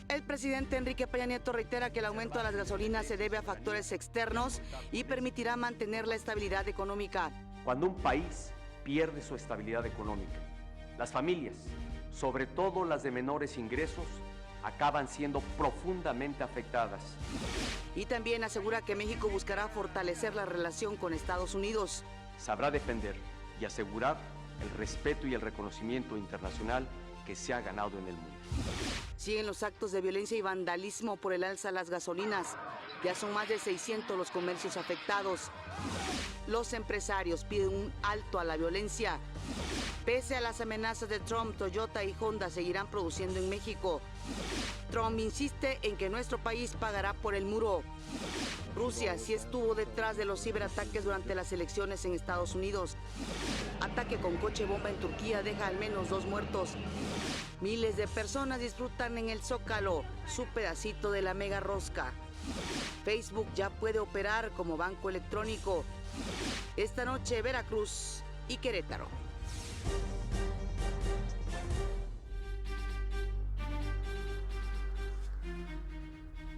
El presidente Enrique Peña Nieto reitera que el aumento de las gasolinas se debe a factores externos y permitirá mantener la estabilidad económica. Cuando un país pierde su estabilidad económica, las familias, sobre todo las de menores ingresos, acaban siendo profundamente afectadas. Y también asegura que México buscará fortalecer la relación con Estados Unidos. Sabrá defender y asegurar el respeto y el reconocimiento internacional que se ha ganado en el mundo. Siguen los actos de violencia y vandalismo por el alza de las gasolinas. Ya son más de 600 los comercios afectados. Los empresarios piden un alto a la violencia. Pese a las amenazas de Trump, Toyota y Honda seguirán produciendo en México. Trump insiste en que nuestro país pagará por el muro. Rusia sí estuvo detrás de los ciberataques durante las elecciones en Estados Unidos. Ataque con coche bomba en Turquía deja al menos 2 muertos. Miles de personas disfrutan en el Zócalo su pedacito de la mega rosca. Facebook ya puede operar como banco electrónico. Esta noche Veracruz y Querétaro.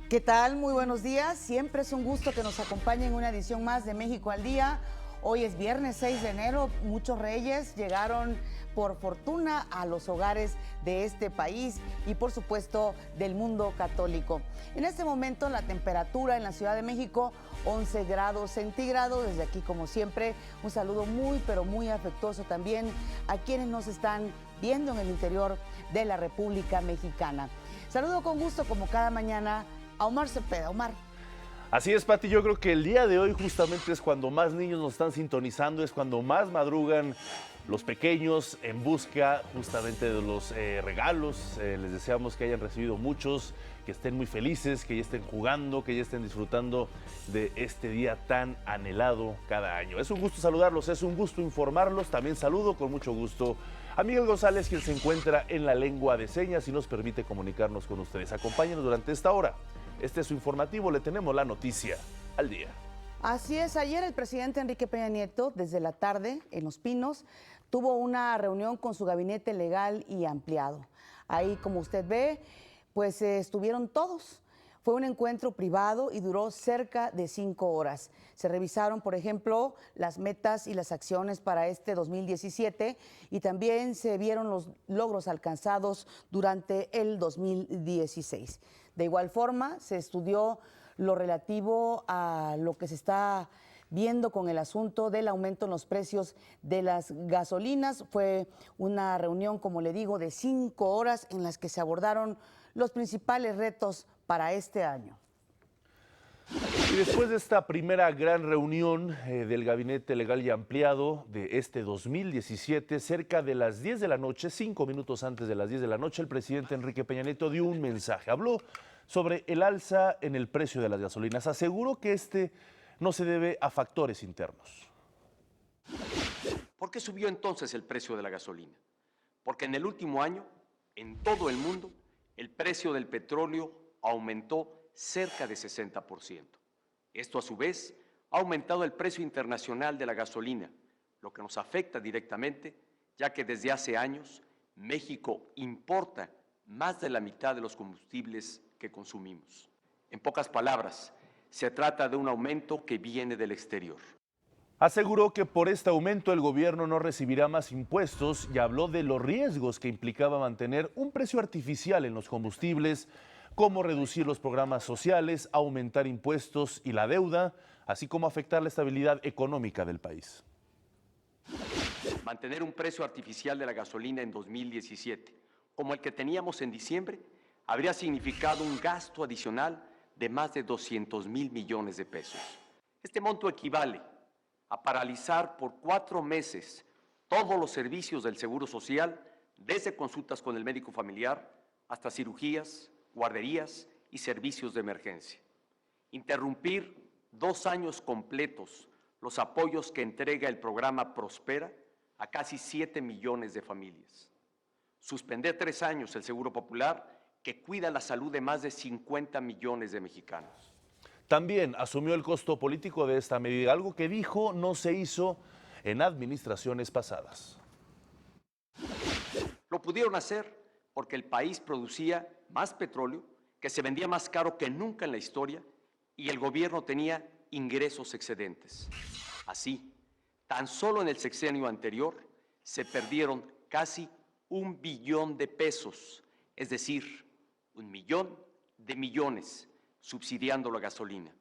¿Qué tal? Muy buenos días. Siempre es un gusto que nos acompañen en una edición más de México al Día. Hoy es viernes 6 de enero. Muchos reyes llegaron por fortuna a los hogares de este país y por supuesto del mundo católico. En este momento la temperatura en la Ciudad de México 11 grados centígrados. Desde aquí, como siempre, un saludo muy pero muy afectuoso también a quienes nos están viendo en el interior de la República Mexicana. Saludo con gusto como cada mañana a Omar Cepeda. Omar. Así es, Pati, yo creo que el día de hoy justamente es cuando más niños nos están sintonizando, es cuando más madrugan los pequeños en busca justamente de los regalos. Les deseamos que hayan recibido muchos, que estén muy felices, que ya estén jugando, que ya estén disfrutando de este día tan anhelado cada año. Es un gusto saludarlos, es un gusto informarlos. También saludo con mucho gusto a Miguel González, quien se encuentra en la lengua de señas y nos permite comunicarnos con ustedes. Acompáñenos durante esta hora. Este es su informativo, le tenemos la noticia al día. Así es, ayer el presidente Enrique Peña Nieto, desde la tarde, en Los Pinos, tuvo una reunión con su gabinete legal y ampliado. Ahí, como usted ve, pues estuvieron todos. Fue un encuentro privado y duró cerca de 5 horas. Se revisaron, por ejemplo, las metas y las acciones para este 2017 y también se vieron los logros alcanzados durante el 2016. De igual forma, se estudió lo relativo a lo que se está viendo con el asunto del aumento en los precios de las gasolinas. Fue una reunión, como le digo, de 5 horas en las que se abordaron los principales retos para este año. Y después de esta primera gran reunión del Gabinete Legal y Ampliado de este 2017, cerca de las 10 de la noche, 5 minutos antes de las 10 de la noche, el presidente Enrique Peña Nieto dio un mensaje. Habló sobre el alza en el precio de las gasolinas. Aseguró que este no se debe a factores internos. ¿Por qué subió entonces el precio de la gasolina? Porque en el último año, en todo el mundo, el precio del petróleo aumentó cerca de 60%. Esto, a su vez, ha aumentado el precio internacional de la gasolina, lo que nos afecta directamente, ya que desde hace años México importa más de la mitad de los combustibles que consumimos. En pocas palabras, se trata de un aumento que viene del exterior. Aseguró que por este aumento el gobierno no recibirá más impuestos y habló de los riesgos que implicaba mantener un precio artificial en los combustibles, como reducir los programas sociales, aumentar impuestos y la deuda, así como afectar la estabilidad económica del país. Mantener un precio artificial de la gasolina en 2017, como el que teníamos en diciembre, habría significado un gasto adicional de más de 200,000 millones de pesos. Este monto equivale a paralizar por 4 meses todos los servicios del Seguro Social, desde consultas con el médico familiar hasta cirugías, guarderías y servicios de emergencia. Interrumpir 2 años completos los apoyos que entrega el programa Prospera a casi 7 millones de familias. Suspender 3 años el Seguro Popular, que cuida la salud de más de 50 millones de mexicanos. También asumió el costo político de esta medida, algo que dijo no se hizo en administraciones pasadas. Lo pudieron hacer porque el país producía más petróleo, que se vendía más caro que nunca en la historia, y el gobierno tenía ingresos excedentes. Así, tan solo en el sexenio anterior se perdieron casi 1 billón de pesos, es decir, 1 millón de millones subsidiando la gasolina.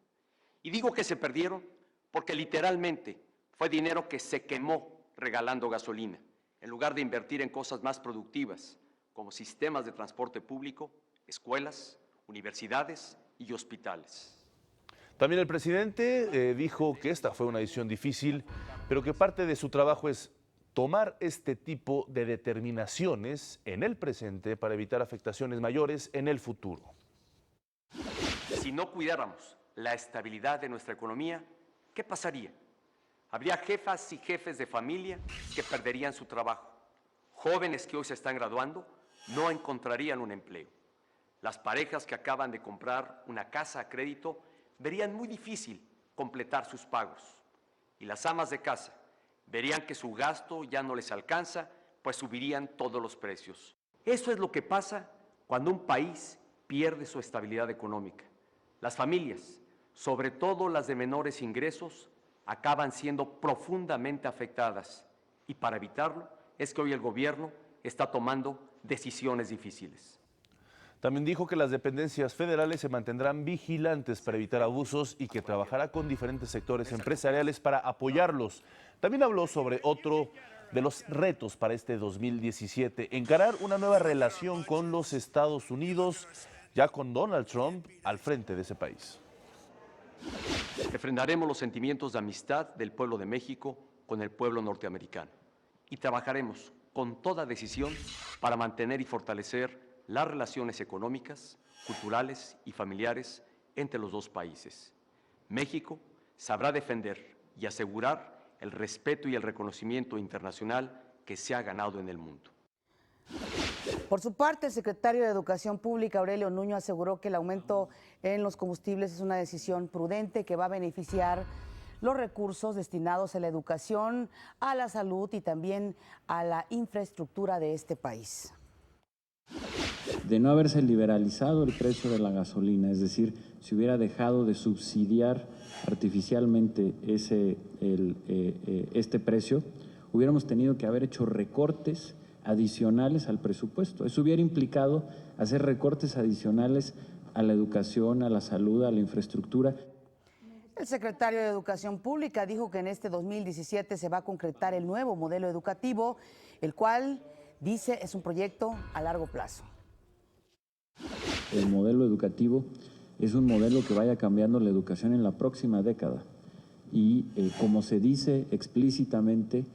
Y digo que se perdieron porque literalmente fue dinero que se quemó regalando gasolina, en lugar de invertir en cosas más productivas, como sistemas de transporte público, escuelas, universidades y hospitales. También el presidente dijo que esta fue una decisión difícil, pero que parte de su trabajo es tomar este tipo de determinaciones en el presente para evitar afectaciones mayores en el futuro. Si no cuidáramos la estabilidad de nuestra economía, ¿qué pasaría? Habría jefas y jefes de familia que perderían su trabajo. Jóvenes que hoy se están graduando no encontrarían un empleo. Las parejas que acaban de comprar una casa a crédito verían muy difícil completar sus pagos. Y las amas de casa verían que su gasto ya no les alcanza, pues subirían todos los precios. Eso es lo que pasa cuando un país pierde su estabilidad económica. Las familias, sobre todo las de menores ingresos, acaban siendo profundamente afectadas. Y para evitarlo es que hoy el gobierno está tomando decisiones difíciles. También dijo que las dependencias federales se mantendrán vigilantes para evitar abusos y que trabajará con diferentes sectores empresariales para apoyarlos. También habló sobre otro de los retos para este 2017, encarar una nueva relación con los Estados Unidos, ya con Donald Trump al frente de ese país. Refrendaremos los sentimientos de amistad del pueblo de México con el pueblo norteamericano y trabajaremos con toda decisión para mantener y fortalecer las relaciones económicas, culturales y familiares entre los dos países. México sabrá defender y asegurar el respeto y el reconocimiento internacional que se ha ganado en el mundo. Por su parte, el secretario de Educación Pública, Aurelio Nuño, aseguró que el aumento en los combustibles es una decisión prudente que va a beneficiar los recursos destinados a la educación, a la salud y también a la infraestructura de este país. De no haberse liberalizado el precio de la gasolina, es decir, si hubiera dejado de subsidiar artificialmente este precio, hubiéramos tenido que haber hecho recortes adicionales al presupuesto. Eso hubiera implicado hacer recortes adicionales a la educación, a la salud, a la infraestructura. El secretario de Educación Pública dijo que en este 2017 se va a concretar el nuevo modelo educativo, el cual, dice, es un proyecto a largo plazo. El modelo educativo es un modelo que vaya cambiando la educación en la próxima década y como se dice explícitamente,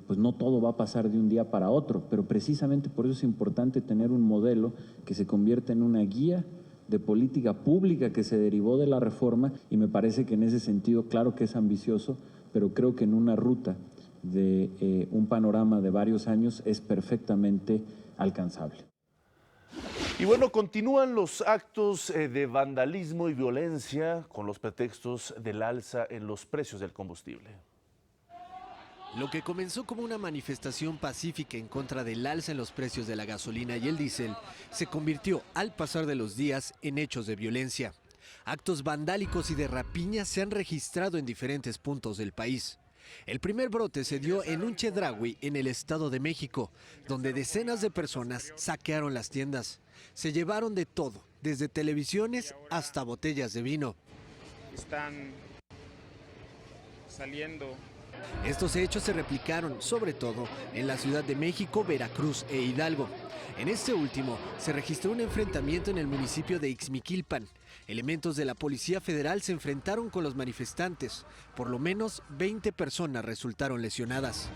pues no todo va a pasar de un día para otro, pero precisamente por eso es importante tener un modelo que se convierta en una guía de política pública que se derivó de la reforma y me parece que en ese sentido, claro que es ambicioso, pero creo que en una ruta de un panorama de varios años es perfectamente alcanzable. Y bueno, continúan los actos de vandalismo y violencia con los pretextos del alza en los precios del combustible. Lo que comenzó como una manifestación pacífica en contra del alza en los precios de la gasolina y el diésel se convirtió al pasar de los días en hechos de violencia. Actos vandálicos y de rapiña se han registrado en diferentes puntos del país. El primer brote se dio en un Chedraui, en el Estado de México, donde decenas de personas saquearon las tiendas. Se llevaron de todo, desde televisiones hasta botellas de vino. Están saliendo. Estos hechos se replicaron, sobre todo, en la Ciudad de México, Veracruz e Hidalgo. En este último, se registró un enfrentamiento en el municipio de Ixmiquilpan. Elementos de la Policía Federal se enfrentaron con los manifestantes. Por lo menos 20 personas resultaron lesionadas.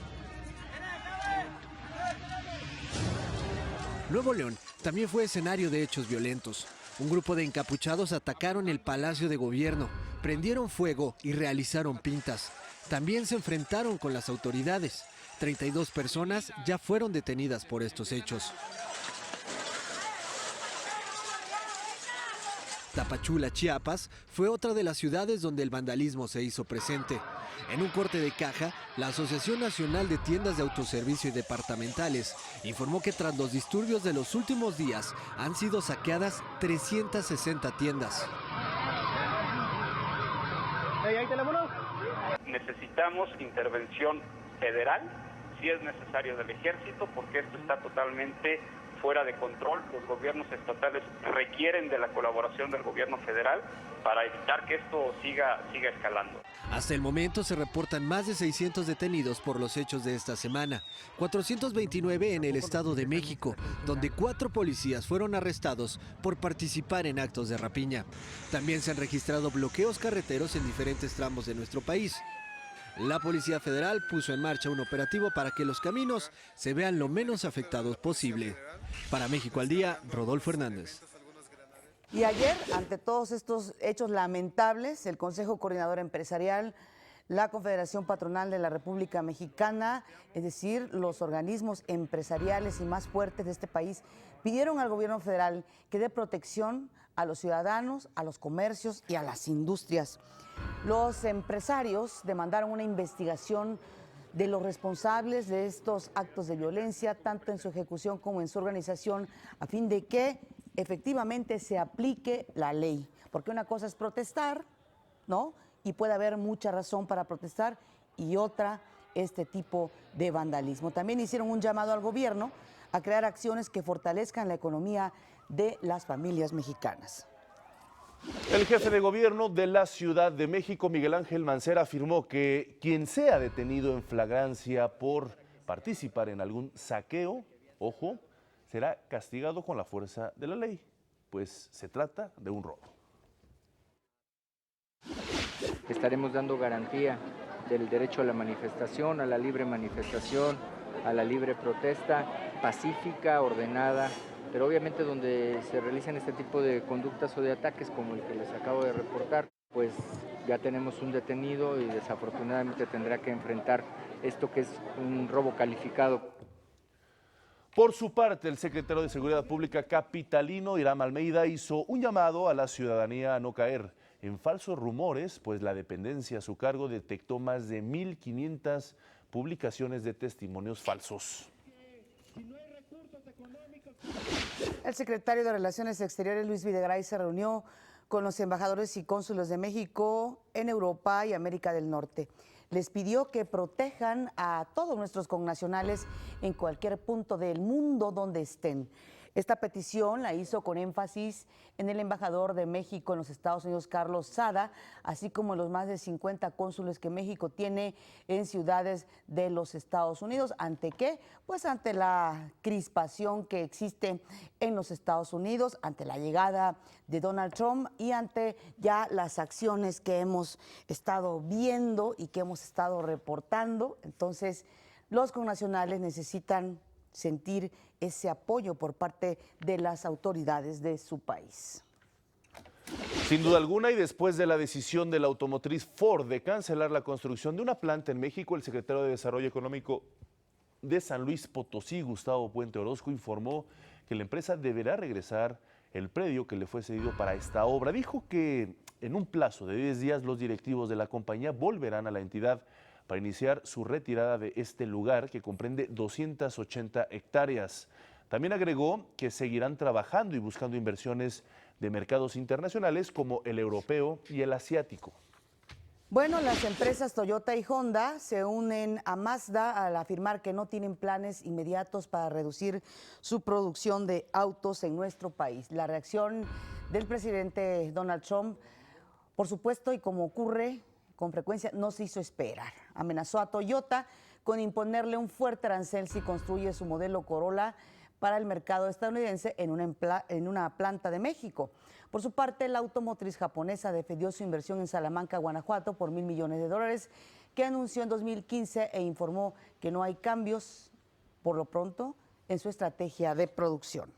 Nuevo León también fue escenario de hechos violentos. Un grupo de encapuchados atacaron el Palacio de Gobierno, prendieron fuego y realizaron pintas. También se enfrentaron con las autoridades. 32 personas ya fueron detenidas por estos hechos. Tapachula, Chiapas, fue otra de las ciudades donde el vandalismo se hizo presente. En un corte de caja, la Asociación Nacional de Tiendas de Autoservicio y Departamentales informó que tras los disturbios de los últimos días han sido saqueadas 360 tiendas. Necesitamos intervención federal, si es necesario del ejército, porque esto está totalmente fuera de control. Los gobiernos estatales requieren de la colaboración del gobierno federal para evitar que esto siga escalando. Hasta el momento se reportan más de 600 detenidos por los hechos de esta semana, 429 en el Estado de México, donde 4 policías fueron arrestados por participar en actos de rapiña. También se han registrado bloqueos carreteros en diferentes tramos de nuestro país. La Policía Federal puso en marcha un operativo para que los caminos se vean lo menos afectados posible. Para México al Día, Rodolfo Hernández. Y ayer, ante todos estos hechos lamentables, el Consejo Coordinador Empresarial, la Confederación Patronal de la República Mexicana, es decir, los organismos empresariales y más fuertes de este país, pidieron al gobierno federal que dé protección a los ciudadanos, a los comercios y a las industrias. Los empresarios demandaron una investigación de los responsables de estos actos de violencia, tanto en su ejecución como en su organización, a fin de que efectivamente se aplique la ley. Porque una cosa es protestar, ¿no? Y puede haber mucha razón para protestar, y otra, este tipo de vandalismo. También hicieron un llamado al gobierno a crear acciones que fortalezcan la economía de las familias mexicanas. El jefe de gobierno de la Ciudad de México, Miguel Ángel Mancera, afirmó que quien sea detenido en flagrancia por participar en algún saqueo, ojo, será castigado con la fuerza de la ley, pues se trata de un robo. Estaremos dando garantía del derecho a la manifestación, a la libre manifestación, a la libre protesta, pacífica, ordenada, pero obviamente donde se realizan este tipo de conductas o de ataques como el que les acabo de reportar, pues ya tenemos un detenido y desafortunadamente tendrá que enfrentar esto que es un robo calificado. Por su parte, el secretario de Seguridad Pública capitalino, Irán Almeida, hizo un llamado a la ciudadanía a no caer en falsos rumores, pues la dependencia a su cargo detectó más de 1,500 publicaciones de testimonios falsos. El secretario de Relaciones Exteriores, Luis Videgaray, se reunió con los embajadores y cónsules de México en Europa y América del Norte. Les pidió que protejan a todos nuestros connacionales en cualquier punto del mundo donde estén. Esta petición la hizo con énfasis en el embajador de México en los Estados Unidos, Carlos Sada, así como en los más de 50 cónsules que México tiene en ciudades de los Estados Unidos. ¿Ante qué? Pues ante la crispación que existe en los Estados Unidos, ante la llegada de Donald Trump y ante ya las acciones que hemos estado viendo y que hemos estado reportando. Entonces, los connacionales necesitan sentir ese apoyo por parte de las autoridades de su país. Sin duda alguna, y después de la decisión de la automotriz Ford de cancelar la construcción de una planta en México, el secretario de Desarrollo Económico de San Luis Potosí, Gustavo Puente Orozco, informó que la empresa deberá regresar el predio que le fue cedido para esta obra. Dijo que en un plazo de 10 días los directivos de la compañía volverán a la entidad para iniciar su retirada de este lugar que comprende 280 hectáreas. También agregó que seguirán trabajando y buscando inversiones de mercados internacionales como el europeo y el asiático. Bueno, las empresas Toyota y Honda se unen a Mazda al afirmar que no tienen planes inmediatos para reducir su producción de autos en nuestro país. La reacción del presidente Donald Trump, por supuesto, y como ocurre con frecuencia, no se hizo esperar. Amenazó a Toyota con imponerle un fuerte arancel si construye su modelo Corolla para el mercado estadounidense en una planta de México. Por su parte, la automotriz japonesa defendió su inversión en Salamanca, Guanajuato, por $1,000 millones, que anunció en 2015 e informó que no hay cambios, por lo pronto, en su estrategia de producción.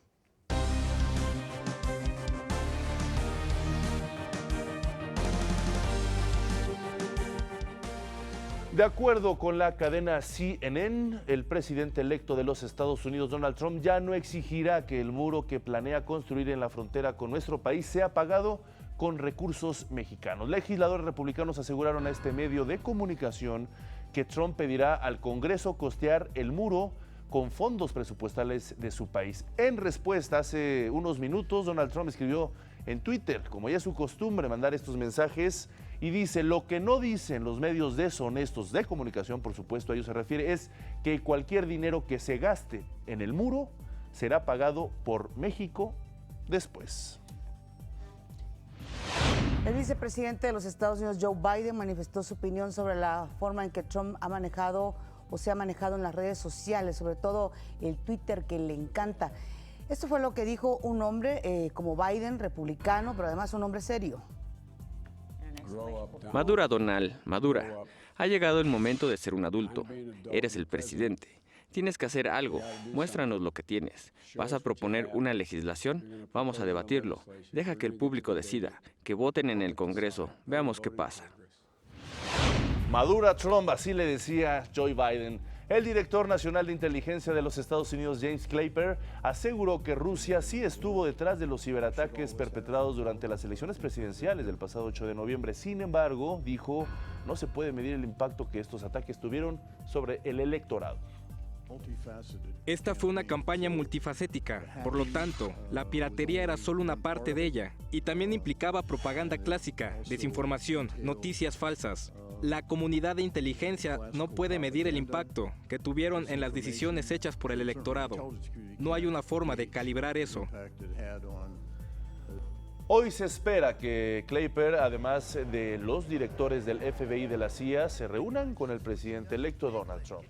De acuerdo con la cadena CNN, el presidente electo de los Estados Unidos, Donald Trump, ya no exigirá que el muro que planea construir en la frontera con nuestro país sea pagado con recursos mexicanos. Legisladores republicanos aseguraron a este medio de comunicación que Trump pedirá al Congreso costear el muro con fondos presupuestales de su país. En respuesta, hace unos minutos, Donald Trump escribió en Twitter, como ya es su costumbre mandar estos mensajes, y dice: lo que no dicen los medios deshonestos de comunicación, por supuesto a ellos se refiere, es que cualquier dinero que se gaste en el muro será pagado por México después. El vicepresidente de los Estados Unidos, Joe Biden, manifestó su opinión sobre la forma en que Trump ha manejado o se ha manejado en las redes sociales, sobre todo el Twitter, que le encanta. Esto fue lo que dijo un hombre como Biden, republicano, pero además un hombre serio. Madura, Donald, madura. Ha llegado el momento de ser un adulto. Eres el presidente. Tienes que hacer algo. Muéstranos lo que tienes. ¿Vas a proponer una legislación? Vamos a debatirlo. Deja que el público decida. Que voten en el Congreso. Veamos qué pasa. Madura Trump, así le decía Joe Biden. El director nacional de inteligencia de los Estados Unidos, James Clapper, aseguró que Rusia sí estuvo detrás de los ciberataques perpetrados durante las elecciones presidenciales del pasado 8 de noviembre. Sin embargo, dijo, no se puede medir el impacto que estos ataques tuvieron sobre el electorado. Esta fue una campaña multifacética, por lo tanto, la piratería era solo una parte de ella, y también implicaba propaganda clásica, desinformación, noticias falsas. La comunidad de inteligencia no puede medir el impacto que tuvieron en las decisiones hechas por el electorado. No hay una forma de calibrar eso. Hoy se espera que Clapper, además de los directores del FBI y de la CIA, se reúnan con el presidente electo Donald Trump.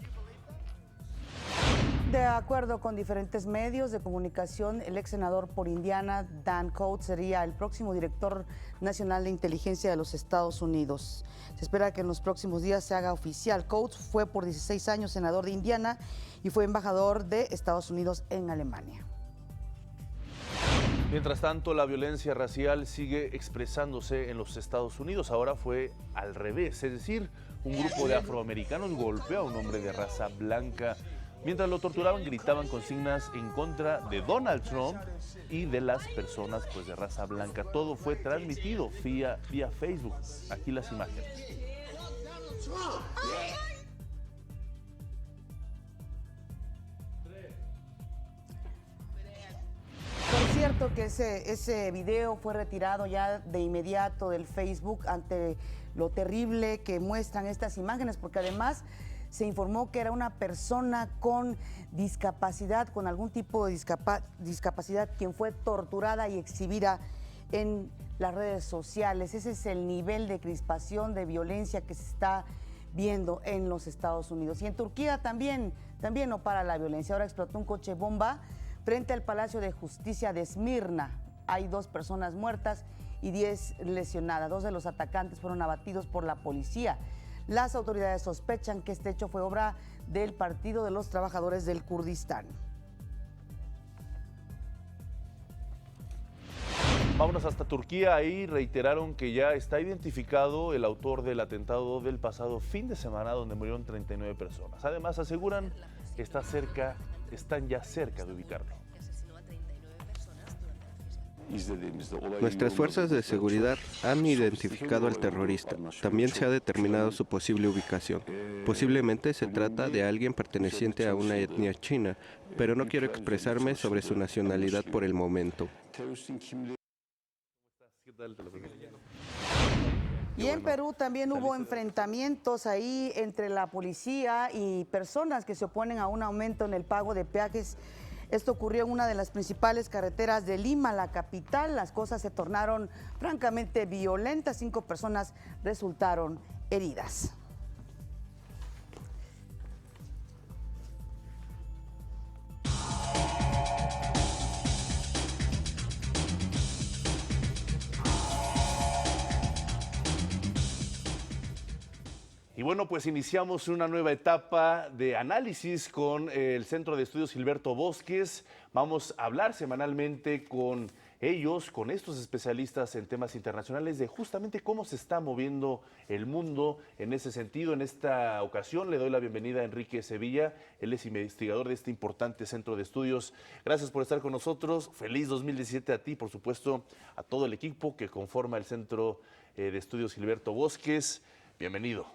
De acuerdo con diferentes medios de comunicación, el ex senador por Indiana, Dan Coats, sería el próximo director nacional de inteligencia de los Estados Unidos. Se espera que en los próximos días se haga oficial. Coats fue por 16 años senador de Indiana y fue embajador de Estados Unidos en Alemania. Mientras tanto, la violencia racial sigue expresándose en los Estados Unidos. Ahora fue al revés, es decir, un grupo de afroamericanos golpeó a un hombre de raza blanca. Mientras lo torturaban, gritaban consignas en contra de Donald Trump y de las personas de raza blanca. Todo fue transmitido vía Facebook. Aquí las imágenes. Por cierto que ese video fue retirado ya de inmediato del Facebook ante lo terrible que muestran estas imágenes, porque además se informó que era una persona con discapacidad, con algún tipo de discapacidad, quien fue torturada y exhibida en las redes sociales. Ese es el nivel de crispación, de violencia que se está viendo en los Estados Unidos. Y en Turquía también no para la violencia. Ahora explotó un coche bomba frente al Palacio de Justicia de Esmirna. Hay 2 personas muertas y 10 lesionadas. 2 de los atacantes fueron abatidos por la policía. Las autoridades sospechan que este hecho fue obra del Partido de los Trabajadores del Kurdistán. Vámonos hasta Turquía. Ahí reiteraron que ya está identificado el autor del atentado del pasado fin de semana donde murieron 39 personas. Además, aseguran que están ya cerca de ubicarlo. Nuestras fuerzas de seguridad han identificado al terrorista. También se ha determinado su posible ubicación. Posiblemente se trata de alguien perteneciente a una etnia china, pero no quiero expresarme sobre su nacionalidad por el momento. Y en Perú también hubo enfrentamientos ahí entre la policía y personas que se oponen a un aumento en el pago de peajes. Esto ocurrió en una de las principales carreteras de Lima, la capital. Las cosas se tornaron francamente violentas. 5 personas resultaron heridas. Y bueno, pues iniciamos una nueva etapa de análisis con el Centro de Estudios Gilberto Bosques. Vamos a hablar semanalmente con ellos con estos especialistas en temas internacionales de justamente cómo se está moviendo el mundo en ese sentido. En esta ocasión le doy la bienvenida a Enrique Sevilla, él es investigador de este importante centro de estudios. Gracias por estar con nosotros, feliz 2017 a ti, por supuesto, a todo el equipo que conforma el Centro de Estudios Gilberto Bosques. Bienvenido.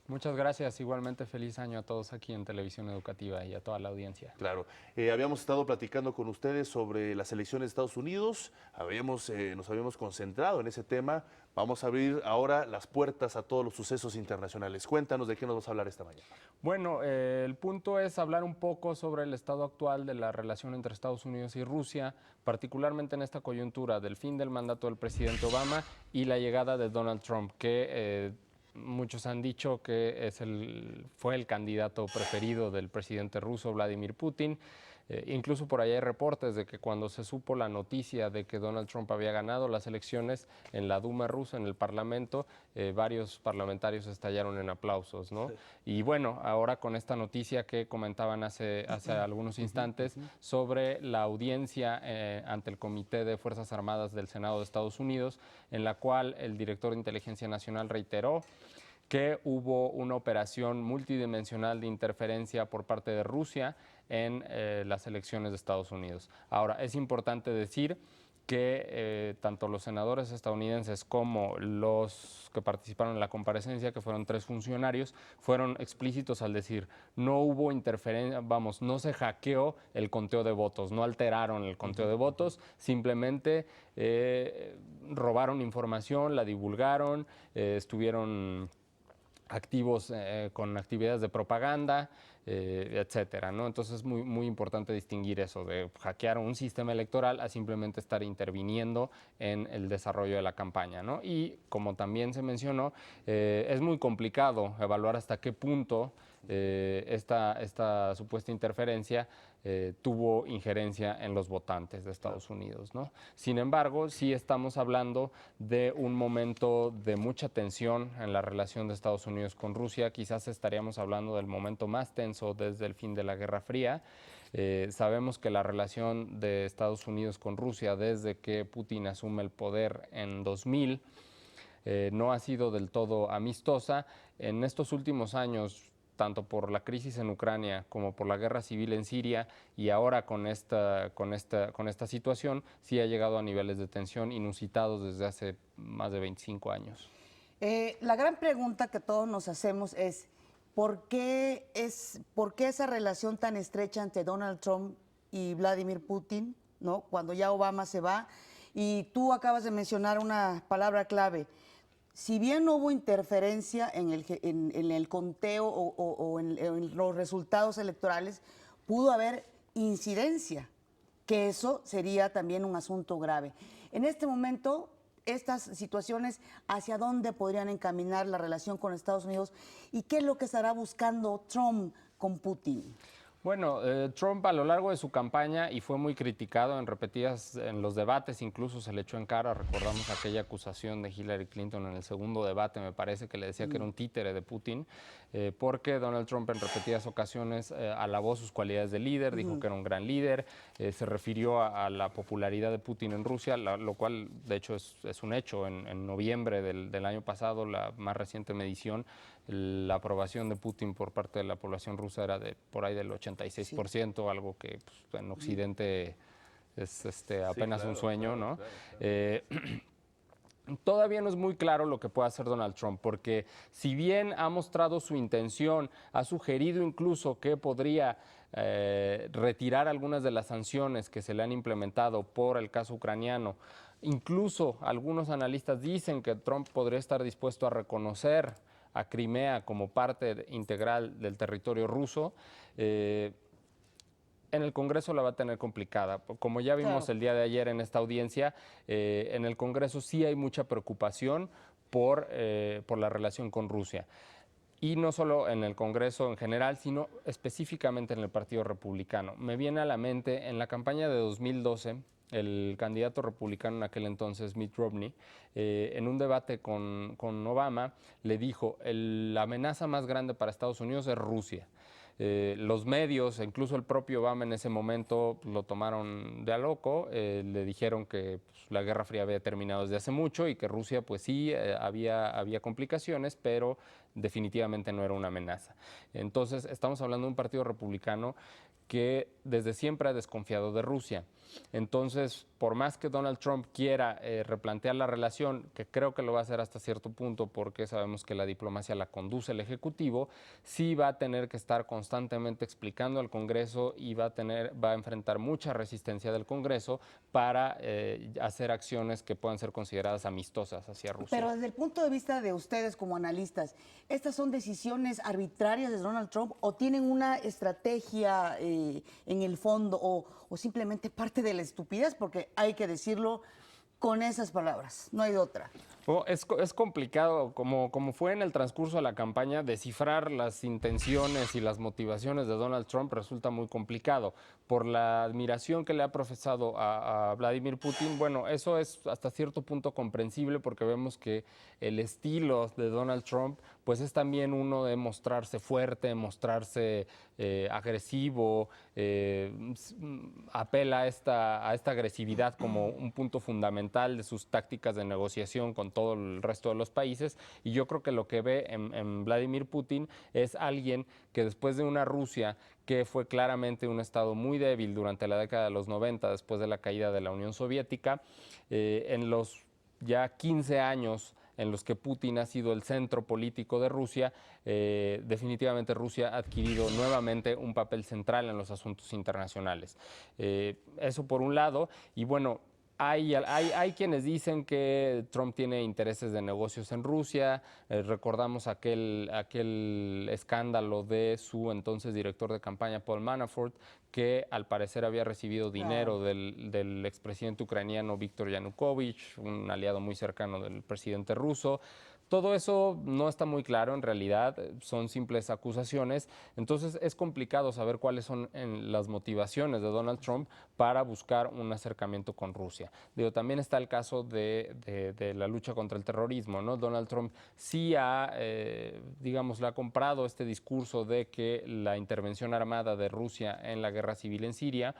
Muchas gracias, igualmente feliz año a todos aquí en Televisión Educativa y a toda la audiencia. Claro, habíamos estado platicando con ustedes sobre las elecciones de Estados Unidos, nos habíamos concentrado en ese tema. Vamos a abrir ahora las puertas a todos los sucesos internacionales. Cuéntanos de qué nos vas a hablar esta mañana. Bueno, el punto es hablar un poco sobre el estado actual de la relación entre Estados Unidos y Rusia, particularmente en esta coyuntura del fin del mandato del presidente Obama y la llegada de Donald Trump, que muchos han dicho que fue el candidato preferido del presidente ruso Vladimir Putin. Incluso por ahí hay reportes de que cuando se supo la noticia de que Donald Trump había ganado las elecciones en la Duma rusa, en el Parlamento, varios parlamentarios estallaron en aplausos, ¿no? Y bueno, ahora con esta noticia que comentaban hace algunos instantes sobre la audiencia ante el Comité de Fuerzas Armadas del Senado de Estados Unidos, en la cual el director de Inteligencia Nacional reiteró que hubo una operación multidimensional de interferencia por parte de Rusia en las elecciones de Estados Unidos. Ahora, es importante decir que tanto los senadores estadounidenses como los que participaron en la comparecencia, que fueron 3 funcionarios, fueron explícitos al decir no hubo interferencia, no se hackeó el conteo de votos, no alteraron el conteo de votos, simplemente robaron información, la divulgaron, estuvieron activos con actividades de propaganda, etcétera, ¿no? Entonces es muy importante distinguir eso de hackear un sistema electoral a simplemente estar interviniendo en el desarrollo de la campaña, ¿no? Y como también se mencionó, es muy complicado evaluar hasta qué punto esta supuesta interferencia tuvo injerencia en los votantes de Estados Unidos, ¿no? Sin embargo, sí estamos hablando de un momento de mucha tensión en la relación de Estados Unidos con Rusia. Quizás estaríamos hablando del momento más tenso desde el fin de la Guerra Fría. Sabemos que la relación de Estados Unidos con Rusia desde que Putin asume el poder en 2000 no ha sido del todo amistosa. En estos últimos años, tanto por la crisis en Ucrania como por la guerra civil en Siria y ahora con esta situación, sí ha llegado a niveles de tensión inusitados desde hace más de 25 años. La gran pregunta que todos nos hacemos es ¿por qué esa relación tan estrecha entre Donald Trump y Vladimir Putin, ¿no? Cuando ya Obama se va? Y tú acabas de mencionar una palabra clave. Si bien no hubo interferencia en el conteo o en los resultados electorales, pudo haber incidencia, que eso sería también un asunto grave. En este momento, estas situaciones, ¿hacia dónde podrían encaminar la relación con Estados Unidos? ¿Y qué es lo que estará buscando Trump con Putin? Bueno, Trump a lo largo de su campaña, y fue muy criticado en los debates, incluso se le echó en cara, recordamos aquella acusación de Hillary Clinton en el segundo debate, me parece que le decía que era un títere de Putin, porque Donald Trump en repetidas ocasiones alabó sus cualidades de líder, dijo que era un gran líder, se refirió a la popularidad de Putin en Rusia, lo cual de hecho es un hecho. En noviembre del año pasado, la más reciente medición, la aprobación de Putin por parte de la población rusa era por ahí del 86%, algo que pues, en Occidente es apenas un sueño, ¿no? Todavía no es muy claro lo que puede hacer Donald Trump, porque si bien ha mostrado su intención, ha sugerido incluso que podría retirar algunas de las sanciones que se le han implementado por el caso ucraniano, incluso algunos analistas dicen que Trump podría estar dispuesto a reconocer a Crimea como parte integral del territorio ruso. En el Congreso la va a tener complicada. Como ya vimos el día de ayer en esta audiencia, en el Congreso sí hay mucha preocupación por la relación con Rusia. Y no solo en el Congreso en general, sino específicamente en el Partido Republicano. Me viene a la mente, en la campaña de 2012, el candidato republicano en aquel entonces, Mitt Romney, en un debate con Obama, le dijo, la amenaza más grande para Estados Unidos es Rusia. Los medios, incluso el propio Obama en ese momento lo tomaron de a loco, le dijeron que pues, la Guerra Fría había terminado desde hace mucho y que Rusia pues sí, había complicaciones, pero definitivamente no era una amenaza. Entonces estamos hablando de un partido republicano que desde siempre ha desconfiado de Rusia. Entonces, por más que Donald Trump quiera replantear la relación, que creo que lo va a hacer hasta cierto punto porque sabemos que la diplomacia la conduce el Ejecutivo, sí va a tener que estar constantemente explicando al Congreso y va a enfrentar mucha resistencia del Congreso para hacer acciones que puedan ser consideradas amistosas hacia Rusia. Pero desde el punto de vista de ustedes como analistas, ¿estas son decisiones arbitrarias de Donald Trump o tienen una estrategia en el fondo o simplemente parte de la estupidez? Porque hay que decirlo con esas palabras, no hay otra. Es complicado, como fue en el transcurso de la campaña, descifrar las intenciones y las motivaciones de Donald Trump resulta muy complicado. Por la admiración que le ha profesado a Vladimir Putin, bueno, eso es hasta cierto punto comprensible porque vemos que el estilo de Donald Trump pues es también uno de mostrarse fuerte, mostrarse agresivo, apela a esta agresividad como un punto fundamental de sus tácticas de negociación con todo el resto de los países, y yo creo que lo que ve en Vladimir Putin es alguien que después de una Rusia que fue claramente un estado muy débil durante la década de los 90, después de la caída de la Unión Soviética, en los ya 15 años en los que Putin ha sido el centro político de Rusia, definitivamente Rusia ha adquirido nuevamente un papel central en los asuntos internacionales. Eso por un lado, y bueno, hay quienes dicen que Trump tiene intereses de negocios en Rusia. Recordamos aquel escándalo de su entonces director de campaña, Paul Manafort, que al parecer había recibido dinero del expresidente ucraniano Víctor Yanukovych, un aliado muy cercano del presidente ruso. Todo eso no está muy claro en realidad, son simples acusaciones, entonces es complicado saber cuáles son las motivaciones de Donald Trump para buscar un acercamiento con Rusia. También está el caso de la lucha contra el terrorismo, ¿no? Donald Trump sí le ha comprado este discurso de que la intervención armada de Rusia en la guerra civil en Siria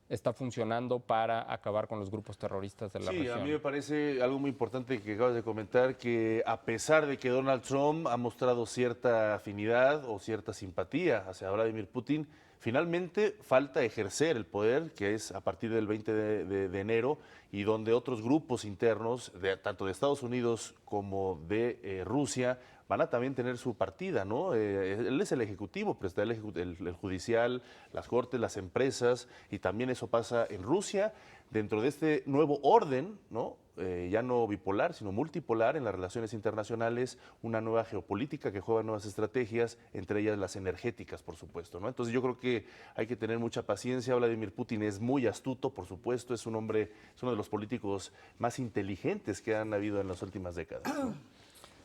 está funcionando para acabar con los grupos terroristas de la región. Sí, a mí me parece algo muy importante que acabas de comentar, que a pesar de que Donald Trump ha mostrado cierta afinidad o cierta simpatía hacia Vladimir Putin, finalmente falta ejercer el poder, que es a partir del 20 de enero, y donde otros grupos internos, tanto de Estados Unidos como de Rusia, van a también tener su partida, ¿no? Él es el ejecutivo, pero está el judicial, las cortes, las empresas, y también eso pasa en Rusia, dentro de este nuevo orden, ¿no? Ya no bipolar, sino multipolar en las relaciones internacionales, una nueva geopolítica que juega nuevas estrategias, entre ellas las energéticas, por supuesto, ¿no? Entonces yo creo que hay que tener mucha paciencia. Vladimir Putin es muy astuto, por supuesto, es uno de los políticos más inteligentes que han habido en las últimas décadas, ¿no?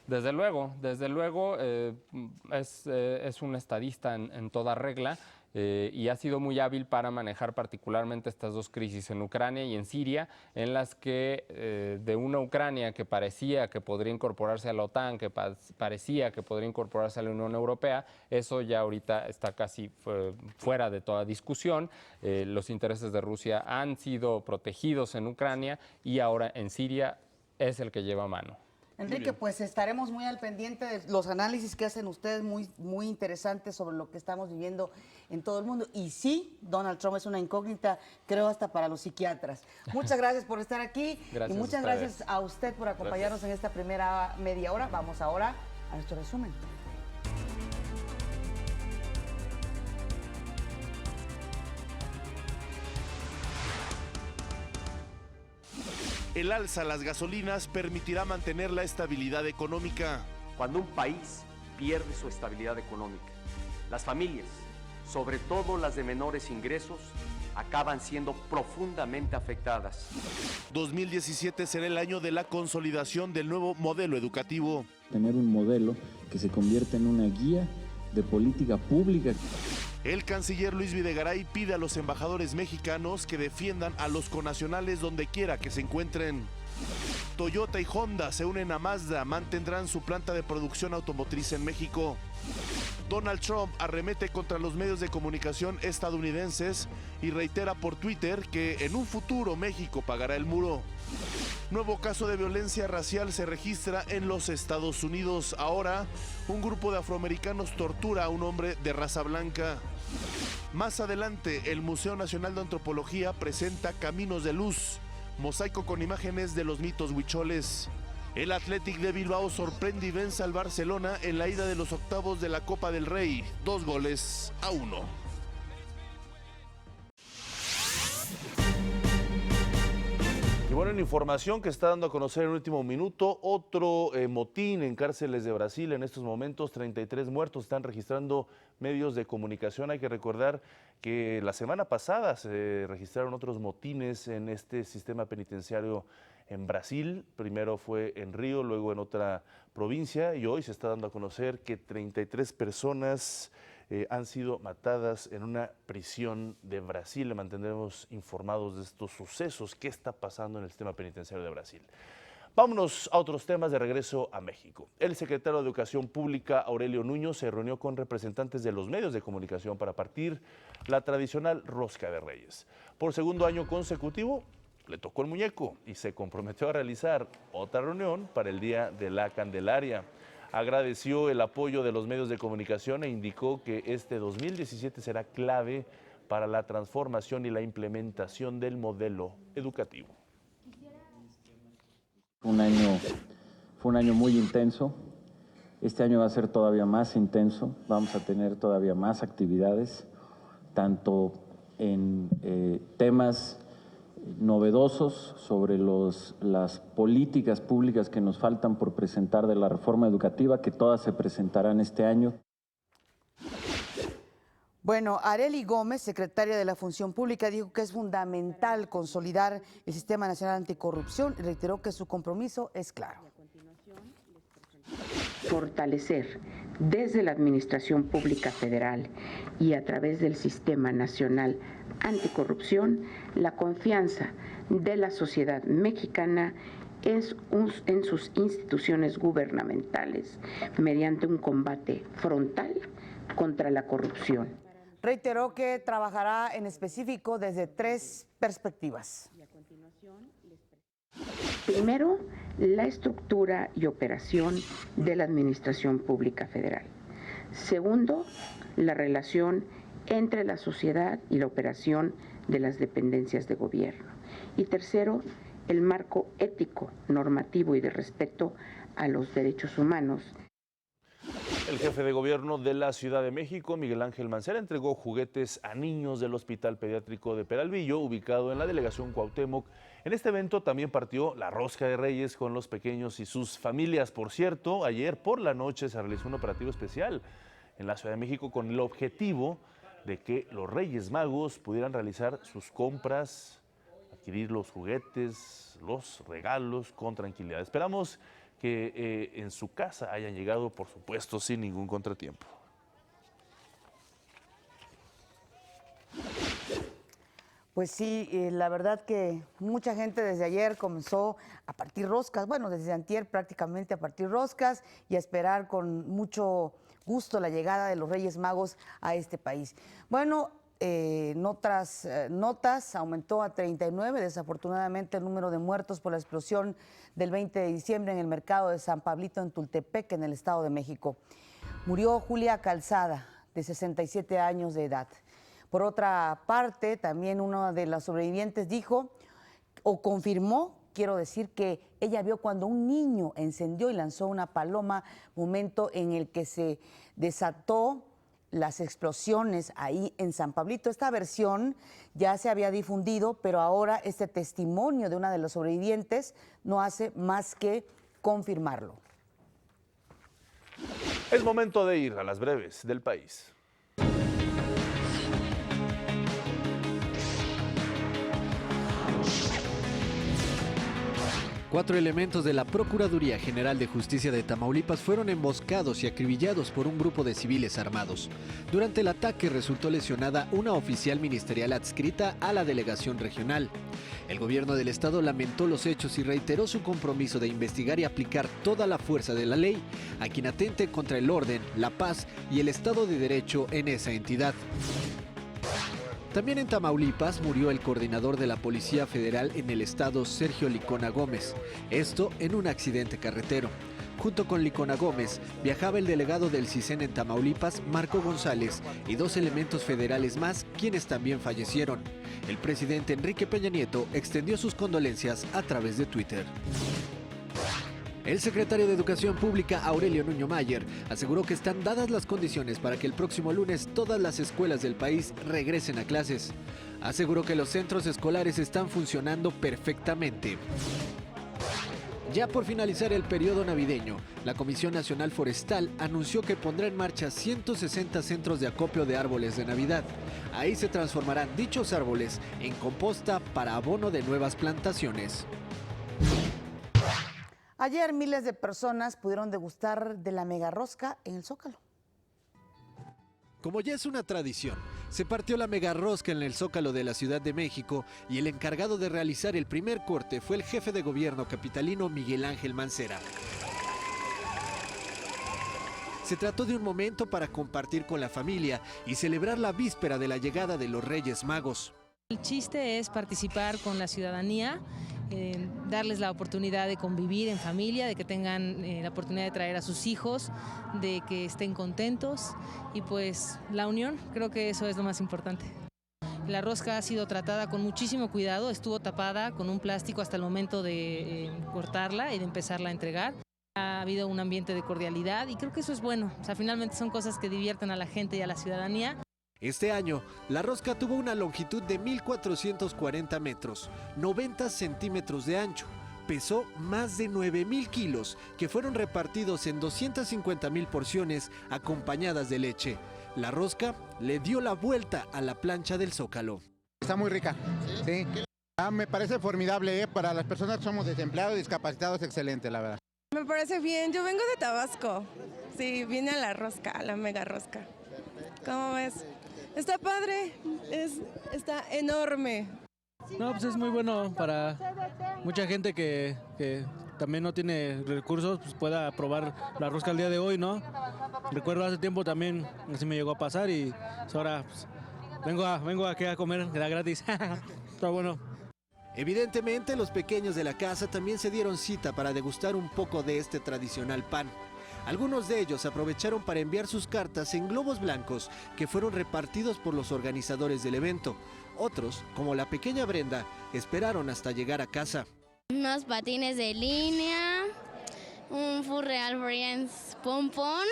Desde luego, es un estadista en toda regla y ha sido muy hábil para manejar particularmente estas dos crisis en Ucrania y en Siria, en las que de una Ucrania que parecía que podría incorporarse a la OTAN, que parecía que podría incorporarse a la Unión Europea, eso ya ahorita está casi fuera de toda discusión. Los intereses de Rusia han sido protegidos en Ucrania y ahora en Siria es el que lleva mano. Enrique, pues estaremos muy al pendiente de los análisis que hacen ustedes, muy, muy interesantes sobre lo que estamos viviendo en todo el mundo. Y sí, Donald Trump es una incógnita, creo, hasta para los psiquiatras. Muchas gracias por estar aquí. Gracias y muchas gracias a usted por acompañarnos en esta primera media hora. Vamos ahora a nuestro resumen. El alza a las gasolinas permitirá mantener la estabilidad económica. Cuando un país pierde su estabilidad económica, las familias, sobre todo las de menores ingresos, acaban siendo profundamente afectadas. 2017 será el año de la consolidación del nuevo modelo educativo. Tener un modelo que se convierta en una guía de política pública. El canciller Luis Videgaray pide a los embajadores mexicanos que defiendan a los connacionales donde quiera que se encuentren. Toyota y Honda se unen a Mazda, mantendrán su planta de producción automotriz en México. Donald Trump arremete contra los medios de comunicación estadounidenses y reitera por Twitter que en un futuro México pagará el muro. Nuevo caso de violencia racial se registra en los Estados Unidos. Ahora, un grupo de afroamericanos tortura a un hombre de raza blanca. Más adelante, el Museo Nacional de Antropología presenta Caminos de Luz, mosaico con imágenes de los mitos huicholes. El Athletic de Bilbao sorprende y vence al Barcelona en la ida de los octavos de la Copa del Rey, 2-1. Y bueno, en información que está dando a conocer en último minuto, otro motín en cárceles de Brasil. En estos momentos, 33 muertos están registrando medios de comunicación. Hay que recordar que la semana pasada se registraron otros motines en este sistema penitenciario en Brasil. Primero fue en Río, luego en otra provincia, y hoy se está dando a conocer que 33 personas han sido matadas en una prisión de Brasil. Le mantendremos informados de estos sucesos. ¿Qué está pasando en el sistema penitenciario de Brasil? Vámonos a otros temas. De regreso a México. El secretario de Educación Pública, Aurelio Nuño, se reunió con representantes de los medios de comunicación para partir la tradicional Rosca de Reyes. Por segundo año consecutivo, le tocó el muñeco y se comprometió a realizar otra reunión para el Día de la Candelaria. Agradeció el apoyo de los medios de comunicación e indicó que este 2017 será clave para la transformación y la implementación del modelo educativo. Fue un año muy intenso. Este año va a ser todavía más intenso. Vamos a tener todavía más actividades, tanto en temas novedosos sobre las políticas públicas que nos faltan por presentar de la reforma educativa, que todas se presentarán este año. Bueno, Arely Gómez, secretaria de la Función Pública, dijo que es fundamental consolidar el Sistema Nacional Anticorrupción y reiteró que su compromiso es claro. Fortalecer desde la Administración Pública Federal y a través del Sistema Nacional Anticorrupción la confianza de la sociedad mexicana en sus instituciones gubernamentales mediante un combate frontal contra la corrupción. Reiteró que trabajará en específico desde 3 perspectivas. Primero, la estructura y operación de la Administración Pública Federal. Segundo, la relación entre la sociedad y la operación de las dependencias de gobierno. Y tercero, el marco ético, normativo y de respeto a los derechos humanos. El jefe de gobierno de la Ciudad de México, Miguel Ángel Mancera, entregó juguetes a niños del Hospital Pediátrico de Peralvillo, ubicado en la delegación Cuauhtémoc. En este evento también partió la Rosca de Reyes con los pequeños y sus familias. Por cierto, ayer por la noche se realizó un operativo especial en la Ciudad de México con el objetivo de que los Reyes Magos pudieran realizar sus compras, adquirir los juguetes, los regalos con tranquilidad. Esperamos que en su casa hayan llegado, por supuesto, sin ningún contratiempo. Pues sí, la verdad que mucha gente desde ayer comenzó a partir roscas, bueno, desde antier prácticamente a partir roscas y a esperar con mucho gusto la llegada de los Reyes Magos a este país. Bueno, en otras notas, aumentó a 39 desafortunadamente el número de muertos por la explosión del 20 de diciembre en el mercado de San Pablito en Tultepec, en el Estado de México. Murió Julia Calzada, de 67 años de edad. Por otra parte, también una de las sobrevivientes dijo o confirmó, quiero decir, que ella vio cuando un niño encendió y lanzó una paloma, momento en el que se desató las explosiones ahí en San Pablito. Esta versión ya se había difundido, pero ahora este testimonio de una de las sobrevivientes no hace más que confirmarlo. Es momento de ir a las breves del país. 4 elementos de la Procuraduría General de Justicia de Tamaulipas fueron emboscados y acribillados por un grupo de civiles armados. Durante el ataque resultó lesionada una oficial ministerial adscrita a la delegación regional. El gobierno del estado lamentó los hechos y reiteró su compromiso de investigar y aplicar toda la fuerza de la ley a quien atente contra el orden, la paz y el Estado de Derecho en esa entidad. También en Tamaulipas murió el coordinador de la Policía Federal en el estado, Sergio Licona Gómez, esto en un accidente carretero. Junto con Licona Gómez viajaba el delegado del CISEN en Tamaulipas, Marco González, y 2 elementos federales más, quienes también fallecieron. El presidente Enrique Peña Nieto extendió sus condolencias a través de Twitter. El secretario de Educación Pública, Aurelio Nuño Mayer, aseguró que están dadas las condiciones para que el próximo lunes todas las escuelas del país regresen a clases. Aseguró que los centros escolares están funcionando perfectamente. Ya por finalizar el periodo navideño, la Comisión Nacional Forestal anunció que pondrá en marcha 160 centros de acopio de árboles de Navidad. Ahí se transformarán dichos árboles en composta para abono de nuevas plantaciones. Ayer miles de personas pudieron degustar de la mega rosca en el Zócalo. Como ya es una tradición, se partió la mega rosca en el Zócalo de la Ciudad de México y el encargado de realizar el primer corte fue el jefe de gobierno capitalino Miguel Ángel Mancera. Se trató de un momento para compartir con la familia y celebrar la víspera de la llegada de los Reyes Magos. El chiste es participar con la ciudadanía, darles la oportunidad de convivir en familia, de que tengan la oportunidad de traer a sus hijos, de que estén contentos y pues la unión, creo que eso es lo más importante. La rosca ha sido tratada con muchísimo cuidado, estuvo tapada con un plástico hasta el momento de cortarla y de empezarla a entregar. Ha habido un ambiente de cordialidad y creo que eso es bueno, o sea, finalmente son cosas que divierten a la gente y a la ciudadanía. Este año, la rosca tuvo una longitud de 1,440 metros, 90 centímetros de ancho. Pesó más de 9,000 kilos, que fueron repartidos en 250,000 porciones acompañadas de leche. La rosca le dio la vuelta a la plancha del Zócalo. Está muy rica, sí. Me parece formidable, para las personas que somos desempleados y discapacitados, excelente, la verdad. Me parece bien, yo vengo de Tabasco. Sí, vine a la rosca, a la mega rosca. ¿Cómo ves? Está padre, está enorme. No, pues es muy bueno para mucha gente que también no tiene recursos, pues pueda probar la rosca el día de hoy, ¿no? Recuerdo hace tiempo también, así me llegó a pasar y ahora pues, vengo aquí a comer, que da gratis. Está bueno. Evidentemente, los pequeños de la casa también se dieron cita para degustar un poco de este tradicional pan. Algunos de ellos aprovecharon para enviar sus cartas en globos blancos que fueron repartidos por los organizadores del evento. Otros, como la pequeña Brenda, esperaron hasta llegar a casa. Unos patines de línea, un Furreal Friends pompón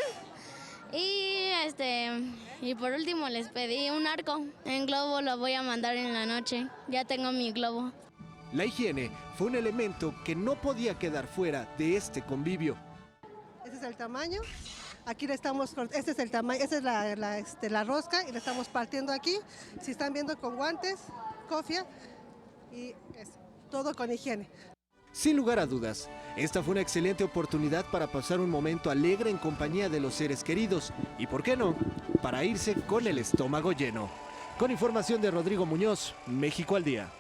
y por último les pedí un arco. En globo lo voy a mandar en la noche, ya tengo mi globo. La higiene fue un elemento que no podía quedar fuera de este convivio. Este es el tamaño, aquí le estamos, este es el tamaño, esta es la rosca y la estamos partiendo aquí. Si están viendo con guantes, cofia y eso, todo con higiene. Sin lugar a dudas, esta fue una excelente oportunidad para pasar un momento alegre en compañía de los seres queridos y, ¿por qué no?, para irse con el estómago lleno. Con información de Rodrigo Muñoz, México al Día.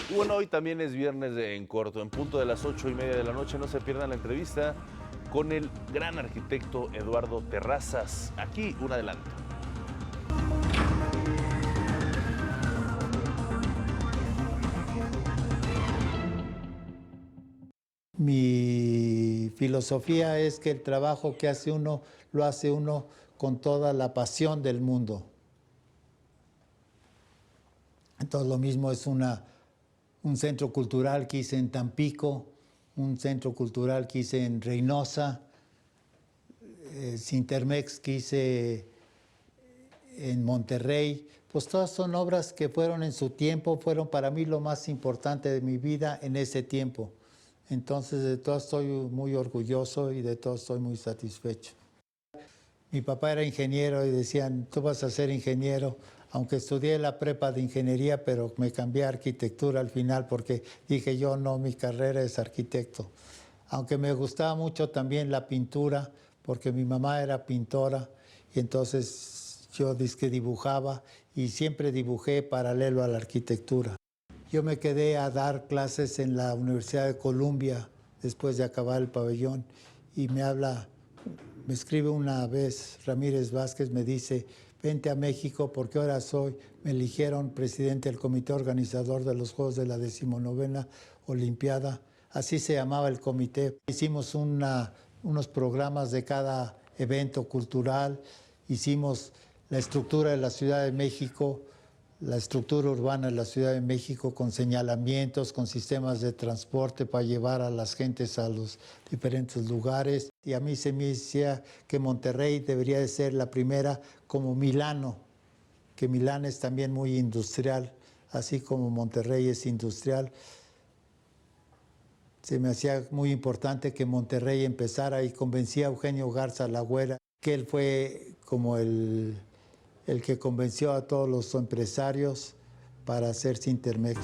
Y bueno, hoy también es viernes de En Corto. En punto de las 8:30 de la noche, no se pierdan la entrevista con el gran arquitecto Eduardo Terrazas. Aquí un adelanto. Mi filosofía es que el trabajo que hace uno, lo hace uno con toda la pasión del mundo. Entonces lo mismo es un centro cultural que hice en Tampico, un centro cultural que hice en Reynosa, Cintermex que hice en Monterrey. Pues todas son obras que fueron en su tiempo, fueron para mí lo más importante de mi vida en ese tiempo. Entonces de todo estoy muy orgulloso y de todo estoy muy satisfecho. Mi papá era ingeniero y decían, tú vas a ser ingeniero. aunque estudié la prepa de ingeniería, pero me cambié a arquitectura al final porque dije yo no, mi carrera es arquitecto. Aunque me gustaba mucho también la pintura, porque mi mamá era pintora, y entonces yo dizque dibujaba y siempre dibujé paralelo a la arquitectura. Yo me quedé a dar clases en la Universidad de Columbia después de acabar el pabellón y me escribe una vez Ramírez Vázquez, me dice, vente a México porque ahora me eligieron presidente del comité organizador de los Juegos de la 19ª Olimpiada. Así se llamaba el comité. Hicimos unos programas de cada evento cultural, hicimos la estructura de la Ciudad de México, la estructura urbana de la Ciudad de México con señalamientos, con sistemas de transporte para llevar a las gentes a los diferentes lugares. Y a mí se me decía que Monterrey debería de ser la primera como Milano, que Milán es también muy industrial, así como Monterrey es industrial. Se me hacía muy importante que Monterrey empezara y convencí a Eugenio Garza Lagüera, que él fue como el que convenció a todos los empresarios para hacer Cintermex.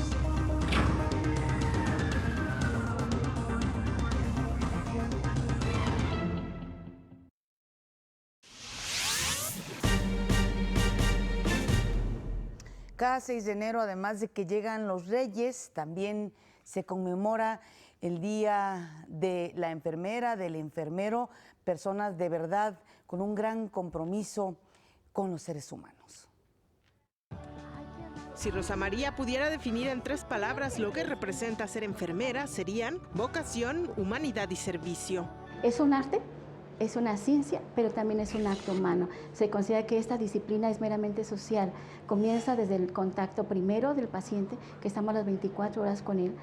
Cada 6 de enero, además de que llegan los Reyes, también se conmemora el Día de la Enfermera, del enfermero, personas de verdad con un gran compromiso con los seres humanos. Si Rosa María pudiera definir en 3 palabras lo que representa ser enfermera, serían vocación, humanidad y servicio. Es un arte, es una ciencia, pero también es un acto humano. Se considera que esta disciplina es meramente social. Comienza desde el contacto primero del paciente, que estamos las 24 horas con él.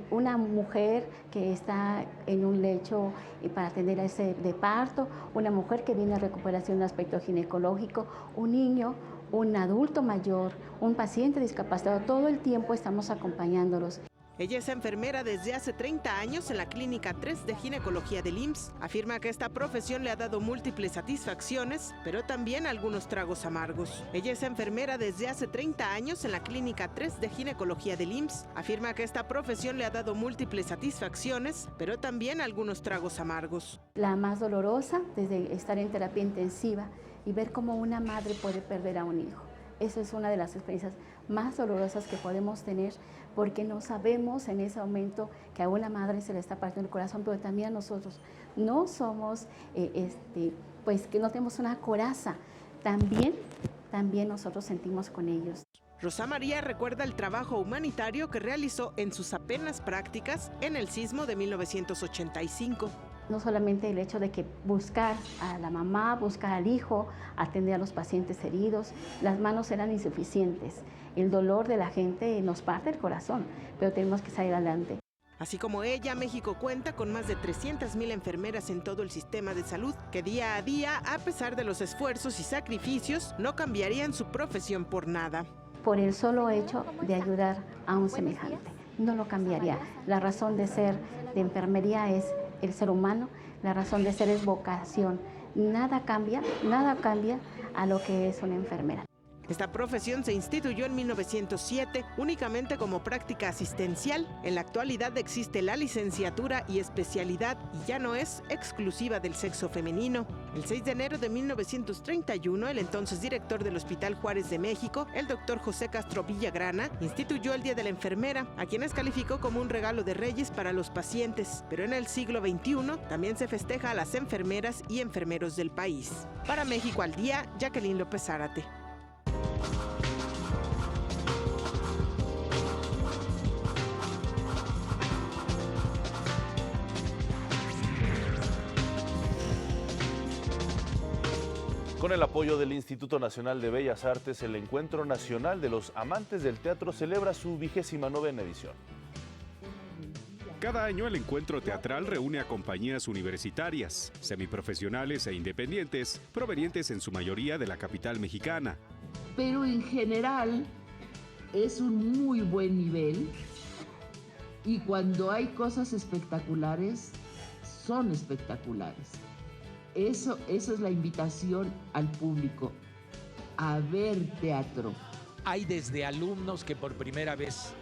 Una mujer que está en un lecho para atender a ese de parto, una mujer que viene a recuperación de aspecto ginecológico, un niño, un adulto mayor, un paciente discapacitado. Todo el tiempo estamos acompañándolos. Ella es enfermera desde hace 30 años en la Clínica 3 de Ginecología del IMSS. Afirma que esta profesión le ha dado múltiples satisfacciones, pero también algunos tragos amargos. Ella es enfermera desde hace 30 años en la Clínica 3 de Ginecología del IMSS. Afirma que esta profesión le ha dado múltiples satisfacciones, pero también algunos tragos amargos. La más dolorosa, desde estar en terapia intensiva y ver cómo una madre puede perder a un hijo. Esa es una de las experiencias más dolorosas que podemos tener, porque no sabemos en ese momento que a una madre se le está partiendo el corazón, pero también a nosotros. No somos, pues que no tenemos una coraza. También nosotros sentimos con ellos. Rosa María recuerda el trabajo humanitario que realizó en sus apenas prácticas en el sismo de 1985. No solamente el hecho de que buscar a la mamá, buscar al hijo, atender a los pacientes heridos, las manos eran insuficientes. El dolor de la gente nos parte el corazón, pero tenemos que salir adelante. Así como ella, México cuenta con más de 300,000 enfermeras en todo el sistema de salud, que día a día, a pesar de los esfuerzos y sacrificios, no cambiarían su profesión por nada. Por el solo hecho de ayudar a un semejante, no lo cambiaría. La razón de ser de enfermería es el ser humano, la razón de ser es vocación. Nada cambia a lo que es una enfermera. Esta profesión se instituyó en 1907 únicamente como práctica asistencial. En la actualidad existe la licenciatura y especialidad y ya no es exclusiva del sexo femenino. El 6 de enero de 1931, el entonces director del Hospital Juárez de México, el doctor José Castro Villagrana, instituyó el Día de la Enfermera, a quienes calificó como un regalo de reyes para los pacientes. Pero en el siglo XXI también se festeja a las enfermeras y enfermeros del país. Para México al Día, Jacqueline López Zárate. Con el apoyo del Instituto Nacional de Bellas Artes, el Encuentro Nacional de los Amantes del Teatro celebra su 29ª edición. Cada año el encuentro teatral reúne a compañías universitarias, semiprofesionales e independientes, provenientes en su mayoría de la capital mexicana. Pero en general es un muy buen nivel y cuando hay cosas espectaculares, son espectaculares. Eso es la invitación al público, a ver teatro. Hay desde alumnos que por primera vez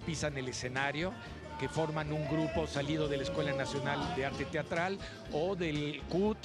pisan el escenario, que forman un grupo salido de la Escuela Nacional de Arte Teatral o del CUT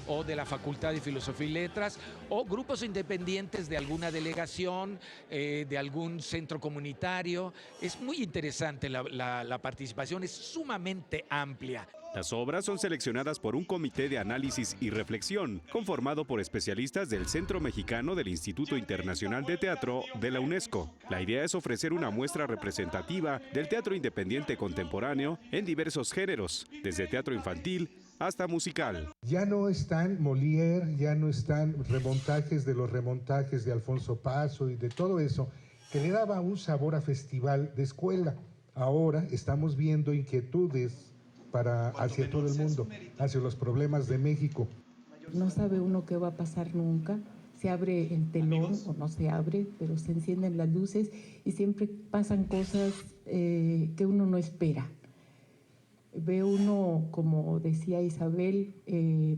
o de la Facultad de Filosofía y Letras, o grupos independientes de alguna delegación, de algún centro comunitario. Es muy interesante la participación, es sumamente amplia. Las obras son seleccionadas por un comité de análisis y reflexión, conformado por especialistas del Centro Mexicano del Instituto Internacional de Teatro de la UNESCO. La idea es ofrecer una muestra representativa del teatro independiente contemporáneo en diversos géneros, desde teatro infantil hasta musical. Ya no están Molière, ya no están remontajes de los remontajes de Alfonso Paso y de todo eso, que le daba un sabor a festival de escuela. Ahora estamos viendo inquietudes hacia todo el mundo, hacia los problemas de México. No sabe uno qué va a pasar nunca, se abre el telón o no se abre, pero se encienden las luces y siempre pasan cosas que uno no espera. Ve uno, como decía Isabel,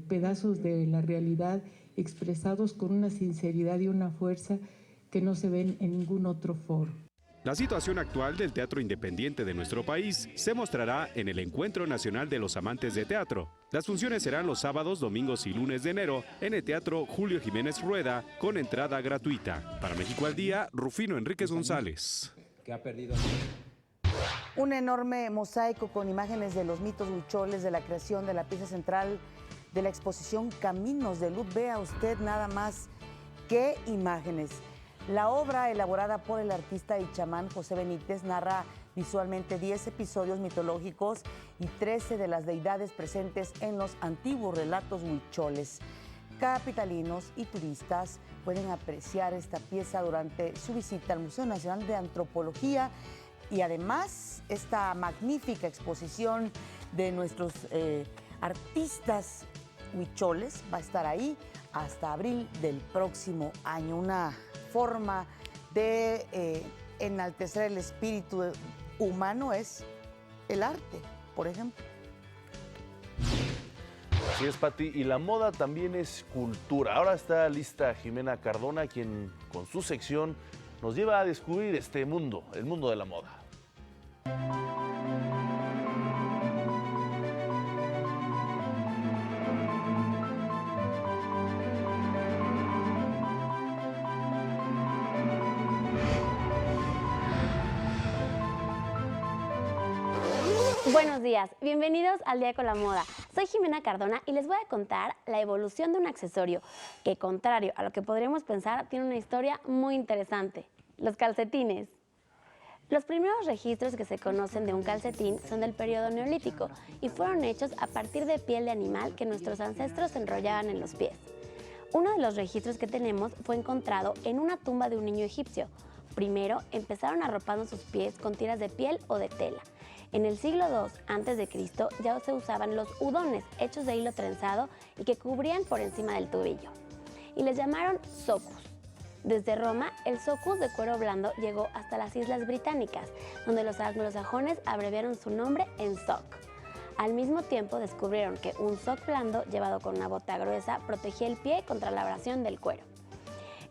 pedazos de la realidad expresados con una sinceridad y una fuerza que no se ven en ningún otro foro. La situación actual del teatro independiente de nuestro país se mostrará en el Encuentro Nacional de los Amantes de Teatro. Las funciones serán los sábados, domingos y lunes de enero en el Teatro Julio Jiménez Rueda con entrada gratuita. Para México al Día, Rufino Enríquez González. Un enorme mosaico con imágenes de los mitos huicholes de la creación de la pieza central de la exposición Caminos de Luz. Vea usted nada más qué imágenes. La obra, elaborada por el artista y chamán José Benítez, narra visualmente 10 episodios mitológicos y 13 de las deidades presentes en los antiguos relatos huicholes. Capitalinos y turistas pueden apreciar esta pieza durante su visita al Museo Nacional de Antropología y además esta magnífica exposición de nuestros artistas huicholes va a estar ahí hasta abril del próximo año. Una forma de enaltecer el espíritu humano es el arte, por ejemplo. Así es, Pati, y la moda también es cultura. Ahora está lista Jimena Cardona, quien con su sección nos lleva a descubrir este mundo, el mundo de la moda. Buenos días, bienvenidos al Día con la Moda. Soy Jimena Cardona y les voy a contar la evolución de un accesorio que, contrario a lo que podríamos pensar, tiene una historia muy interesante: los calcetines. Los primeros registros que se conocen de un calcetín son del periodo neolítico y fueron hechos a partir de piel de animal que nuestros ancestros se enrollaban en los pies. Uno de los registros que tenemos fue encontrado en una tumba de un niño egipcio. Primero empezaron arropando sus pies con tiras de piel o de tela. En el siglo II a.C. ya se usaban los udones, hechos de hilo trenzado y que cubrían por encima del tobillo, y les llamaron socus. Desde Roma, el socus de cuero blando llegó hasta las Islas Británicas, donde los anglosajones abreviaron su nombre en sock. Al mismo tiempo descubrieron que un sock blando llevado con una bota gruesa protegía el pie contra la abrasión del cuero.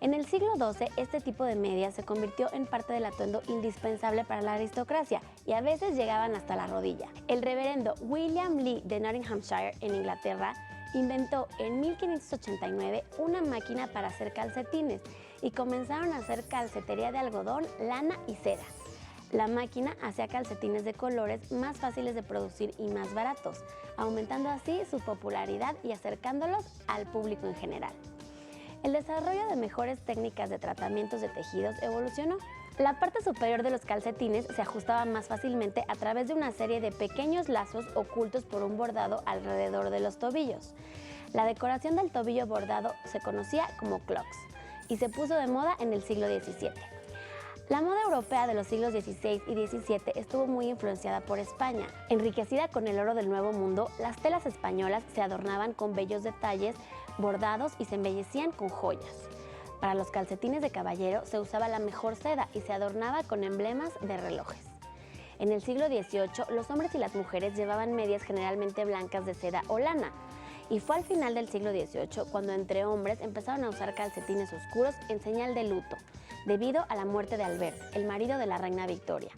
En el siglo XII, este tipo de medias se convirtió en parte del atuendo indispensable para la aristocracia y a veces llegaban hasta la rodilla. El reverendo William Lee de Nottinghamshire, en Inglaterra, inventó en 1589 una máquina para hacer calcetines y comenzaron a hacer calcetería de algodón, lana y seda. La máquina hacía calcetines de colores más fáciles de producir y más baratos, aumentando así su popularidad y acercándolos al público en general. El desarrollo de mejores técnicas de tratamientos de tejidos evolucionó. La parte superior de los calcetines se ajustaba más fácilmente a través de una serie de pequeños lazos ocultos por un bordado alrededor de los tobillos. La decoración del tobillo bordado se conocía como clogs y se puso de moda en el siglo XVII. La moda europea de los siglos XVI y XVII estuvo muy influenciada por España. Enriquecida con el oro del Nuevo Mundo, las telas españolas se adornaban con bellos detalles bordados y se embellecían con joyas. Para los calcetines de caballero se usaba la mejor seda y se adornaba con emblemas de relojes. En el siglo XVIII, los hombres y las mujeres llevaban medias generalmente blancas de seda o lana, y fue al final del siglo XVIII cuando entre hombres empezaron a usar calcetines oscuros en señal de luto, debido a la muerte de Albert, el marido de la reina Victoria.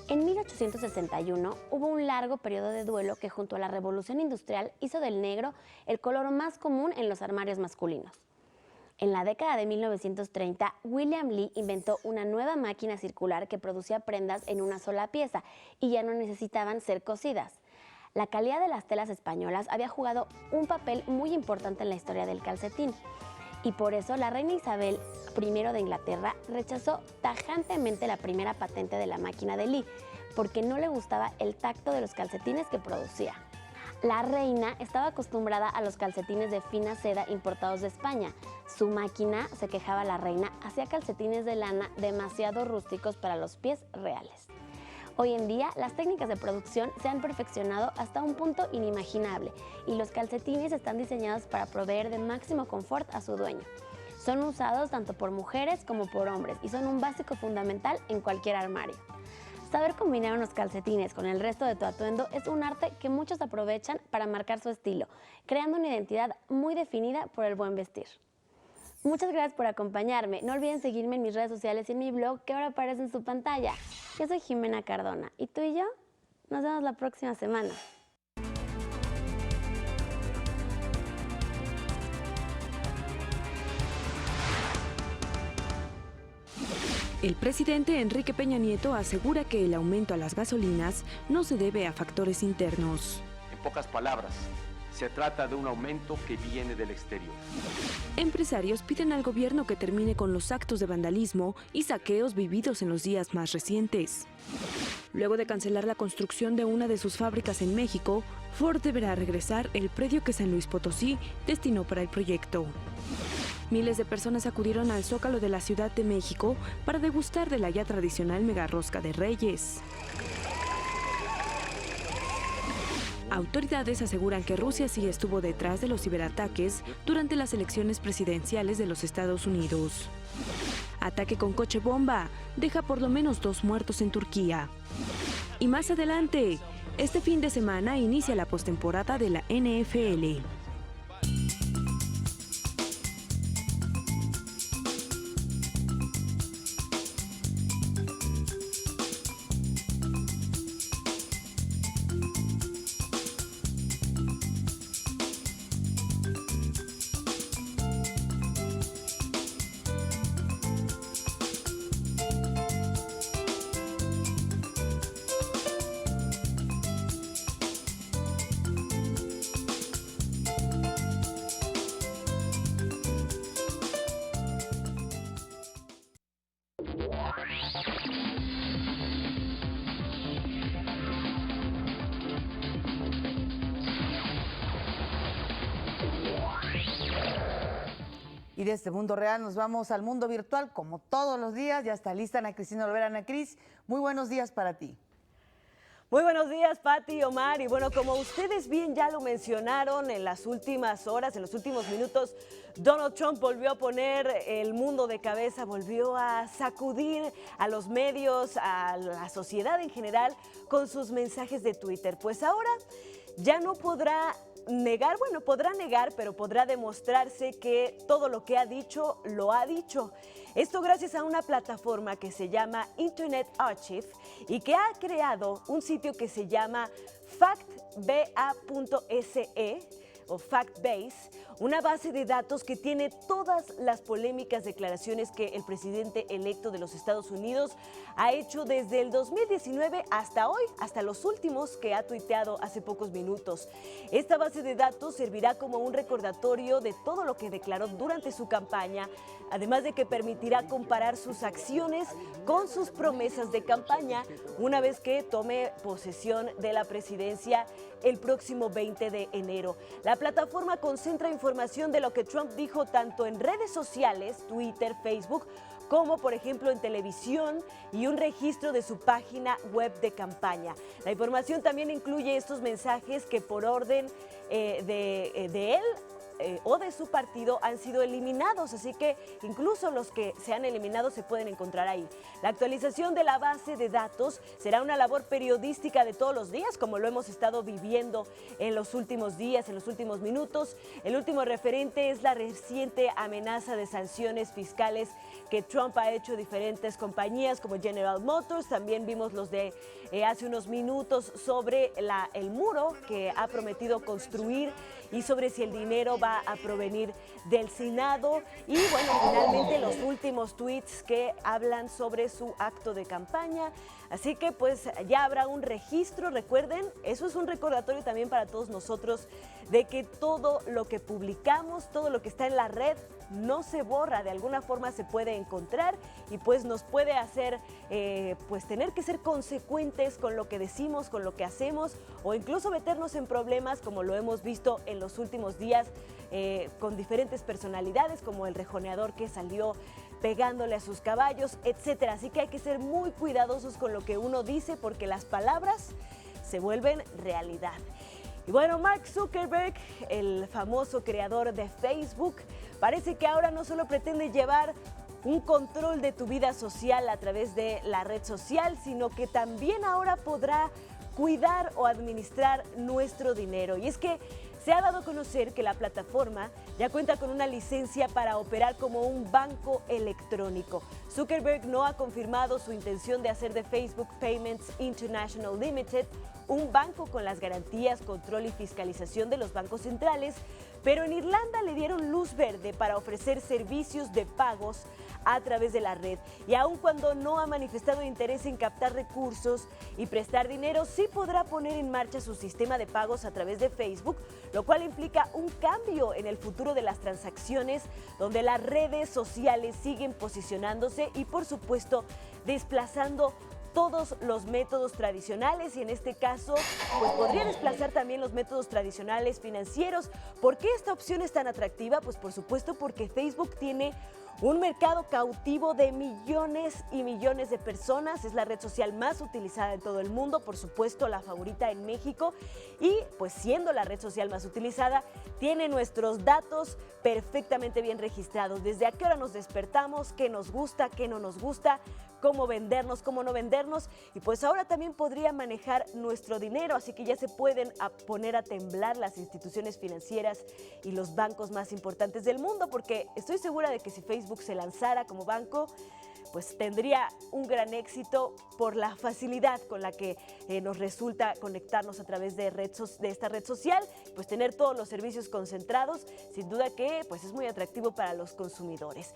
En 1861 hubo un largo periodo de duelo que junto a la Revolución Industrial hizo del negro el color más común en los armarios masculinos. En la década de 1930, William Lee inventó una nueva máquina circular que producía prendas en una sola pieza y ya no necesitaban ser cosidas. La calidad de las telas españolas había jugado un papel muy importante en la historia del calcetín y por eso la reina Isabel I de Inglaterra rechazó tajantemente la primera patente de la máquina de Lee porque no le gustaba el tacto de los calcetines que producía. La reina estaba acostumbrada a los calcetines de fina seda importados de España. Su máquina, se quejaba la reina, hacía calcetines de lana demasiado rústicos para los pies reales. Hoy en día, las técnicas de producción se han perfeccionado hasta un punto inimaginable y los calcetines están diseñados para proveer de máximo confort a su dueño. Son usados tanto por mujeres como por hombres y son un básico fundamental en cualquier armario. Saber combinar unos calcetines con el resto de tu atuendo es un arte que muchos aprovechan para marcar su estilo, creando una identidad muy definida por el buen vestir. Muchas gracias por acompañarme. No olviden seguirme en mis redes sociales y en mi blog que ahora aparece en su pantalla. Yo soy Jimena Cardona y tú y yo nos vemos la próxima semana. El presidente Enrique Peña Nieto asegura que el aumento a las gasolinas no se debe a factores internos. En pocas palabras, se trata de un aumento que viene del exterior. Empresarios piden al gobierno que termine con los actos de vandalismo y saqueos vividos en los días más recientes. Luego de cancelar la construcción de una de sus fábricas en México, Ford deberá regresar el predio que San Luis Potosí destinó para el proyecto. Miles de personas acudieron al Zócalo de la Ciudad de México para degustar de la ya tradicional mega rosca de Reyes. Autoridades aseguran que Rusia sí estuvo detrás de los ciberataques durante las elecciones presidenciales de los Estados Unidos. Ataque con coche bomba deja por lo menos 2 muertos en Turquía. Y más adelante, este fin de semana inicia la postemporada de la NFL. Y de este mundo real nos vamos al mundo virtual, como todos los días. Ya está lista Ana Cristina Olvera. Ana Cris, muy buenos días para ti. Muy buenos días, Pati, Omar. Y bueno, como ustedes bien ya lo mencionaron en las últimas horas, en los últimos minutos, Donald Trump volvió a poner el mundo de cabeza, volvió a sacudir a los medios, a la sociedad en general, con sus mensajes de Twitter. Pues ahora ya no podrá negar, bueno, podrá negar, pero podrá demostrarse que todo lo que ha dicho, lo ha dicho. Esto gracias a una plataforma que se llama Internet Archive y que ha creado un sitio que se llama factba.se o Factbase, una base de datos que tiene todas las polémicas declaraciones que el presidente electo de los Estados Unidos ha hecho desde el 2019 hasta hoy, hasta los últimos que ha tuiteado hace pocos minutos. Esta base de datos servirá como un recordatorio de todo lo que declaró durante su campaña, además de que permitirá comparar sus acciones con sus promesas de campaña una vez que tome posesión de la presidencia el próximo 20 de enero. La plataforma concentra información de lo que Trump dijo tanto en redes sociales, Twitter, Facebook, como por ejemplo en televisión y un registro de su página web de campaña. La información también incluye estos mensajes que por orden de él o de su partido han sido eliminados, así que incluso los que se han eliminado se pueden encontrar ahí. La actualización de la base de datos será una labor periodística de todos los días, como lo hemos estado viviendo en los últimos días, en los últimos minutos. El último referente es la reciente amenaza de sanciones fiscales que Trump ha hecho a diferentes compañías como General Motors. También vimos los de hace unos minutos sobre el muro que ha prometido construir y sobre si el dinero va a provenir del Senado. Y bueno, finalmente los últimos tweets que hablan sobre su acto de campaña. Así que pues ya habrá un registro, recuerden, eso es un recordatorio también para todos nosotros de que todo lo que publicamos, todo lo que está en la red no se borra, de alguna forma se puede encontrar y pues nos puede hacer pues tener que ser consecuentes con lo que decimos, con lo que hacemos o incluso meternos en problemas como lo hemos visto en los últimos días con diferentes personalidades como el rejoneador que salió pegándole a sus caballos, etcétera. Así que hay que ser muy cuidadosos con lo que uno dice porque las palabras se vuelven realidad. Y bueno, Mark Zuckerberg, el famoso creador de Facebook, parece que ahora no solo pretende llevar un control de tu vida social a través de la red social, sino que también ahora podrá cuidar o administrar nuestro dinero. Y es que se ha dado a conocer que la plataforma ya cuenta con una licencia para operar como un banco electrónico. Zuckerberg no ha confirmado su intención de hacer de Facebook Payments International Limited un banco con las garantías, control y fiscalización de los bancos centrales, pero en Irlanda le dieron luz verde para ofrecer servicios de pagos a través de la red. Y aun cuando no ha manifestado interés en captar recursos y prestar dinero, sí podrá poner en marcha su sistema de pagos a través de Facebook, lo cual implica un cambio en el futuro de las transacciones, donde las redes sociales siguen posicionándose y, por supuesto, desplazando todos los métodos tradicionales y en este caso pues podría desplazar también los métodos tradicionales financieros. ¿Por qué esta opción es tan atractiva? Pues por supuesto porque Facebook tiene un mercado cautivo de millones y millones de personas. Es la red social más utilizada en todo el mundo, por supuesto la favorita en México y pues siendo la red social más utilizada tiene nuestros datos perfectamente bien registrados. Desde a qué hora nos despertamos, qué nos gusta, qué no nos gusta, cómo vendernos, cómo no vendernos y pues ahora también podría manejar nuestro dinero, así que ya se pueden poner a temblar las instituciones financieras y los bancos más importantes del mundo, porque estoy segura de que si Facebook se lanzara como banco, pues tendría un gran éxito por la facilidad con la que nos resulta conectarnos a través de esta red social, pues tener todos los servicios concentrados, sin duda que pues es muy atractivo para los consumidores.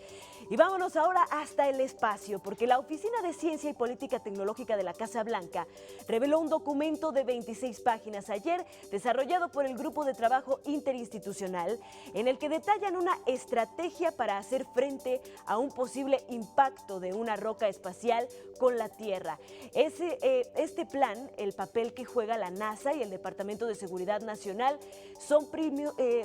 Y vámonos ahora hasta el espacio, porque la Oficina de Ciencia y Política Tecnológica de la Casa Blanca reveló un documento de 26 páginas ayer, desarrollado por el Grupo de Trabajo Interinstitucional, en el que detallan una estrategia para hacer frente a un posible impacto de una roca espacial con la Tierra. Este plan, el papel que juega la NASA y el Departamento de Seguridad Nacional son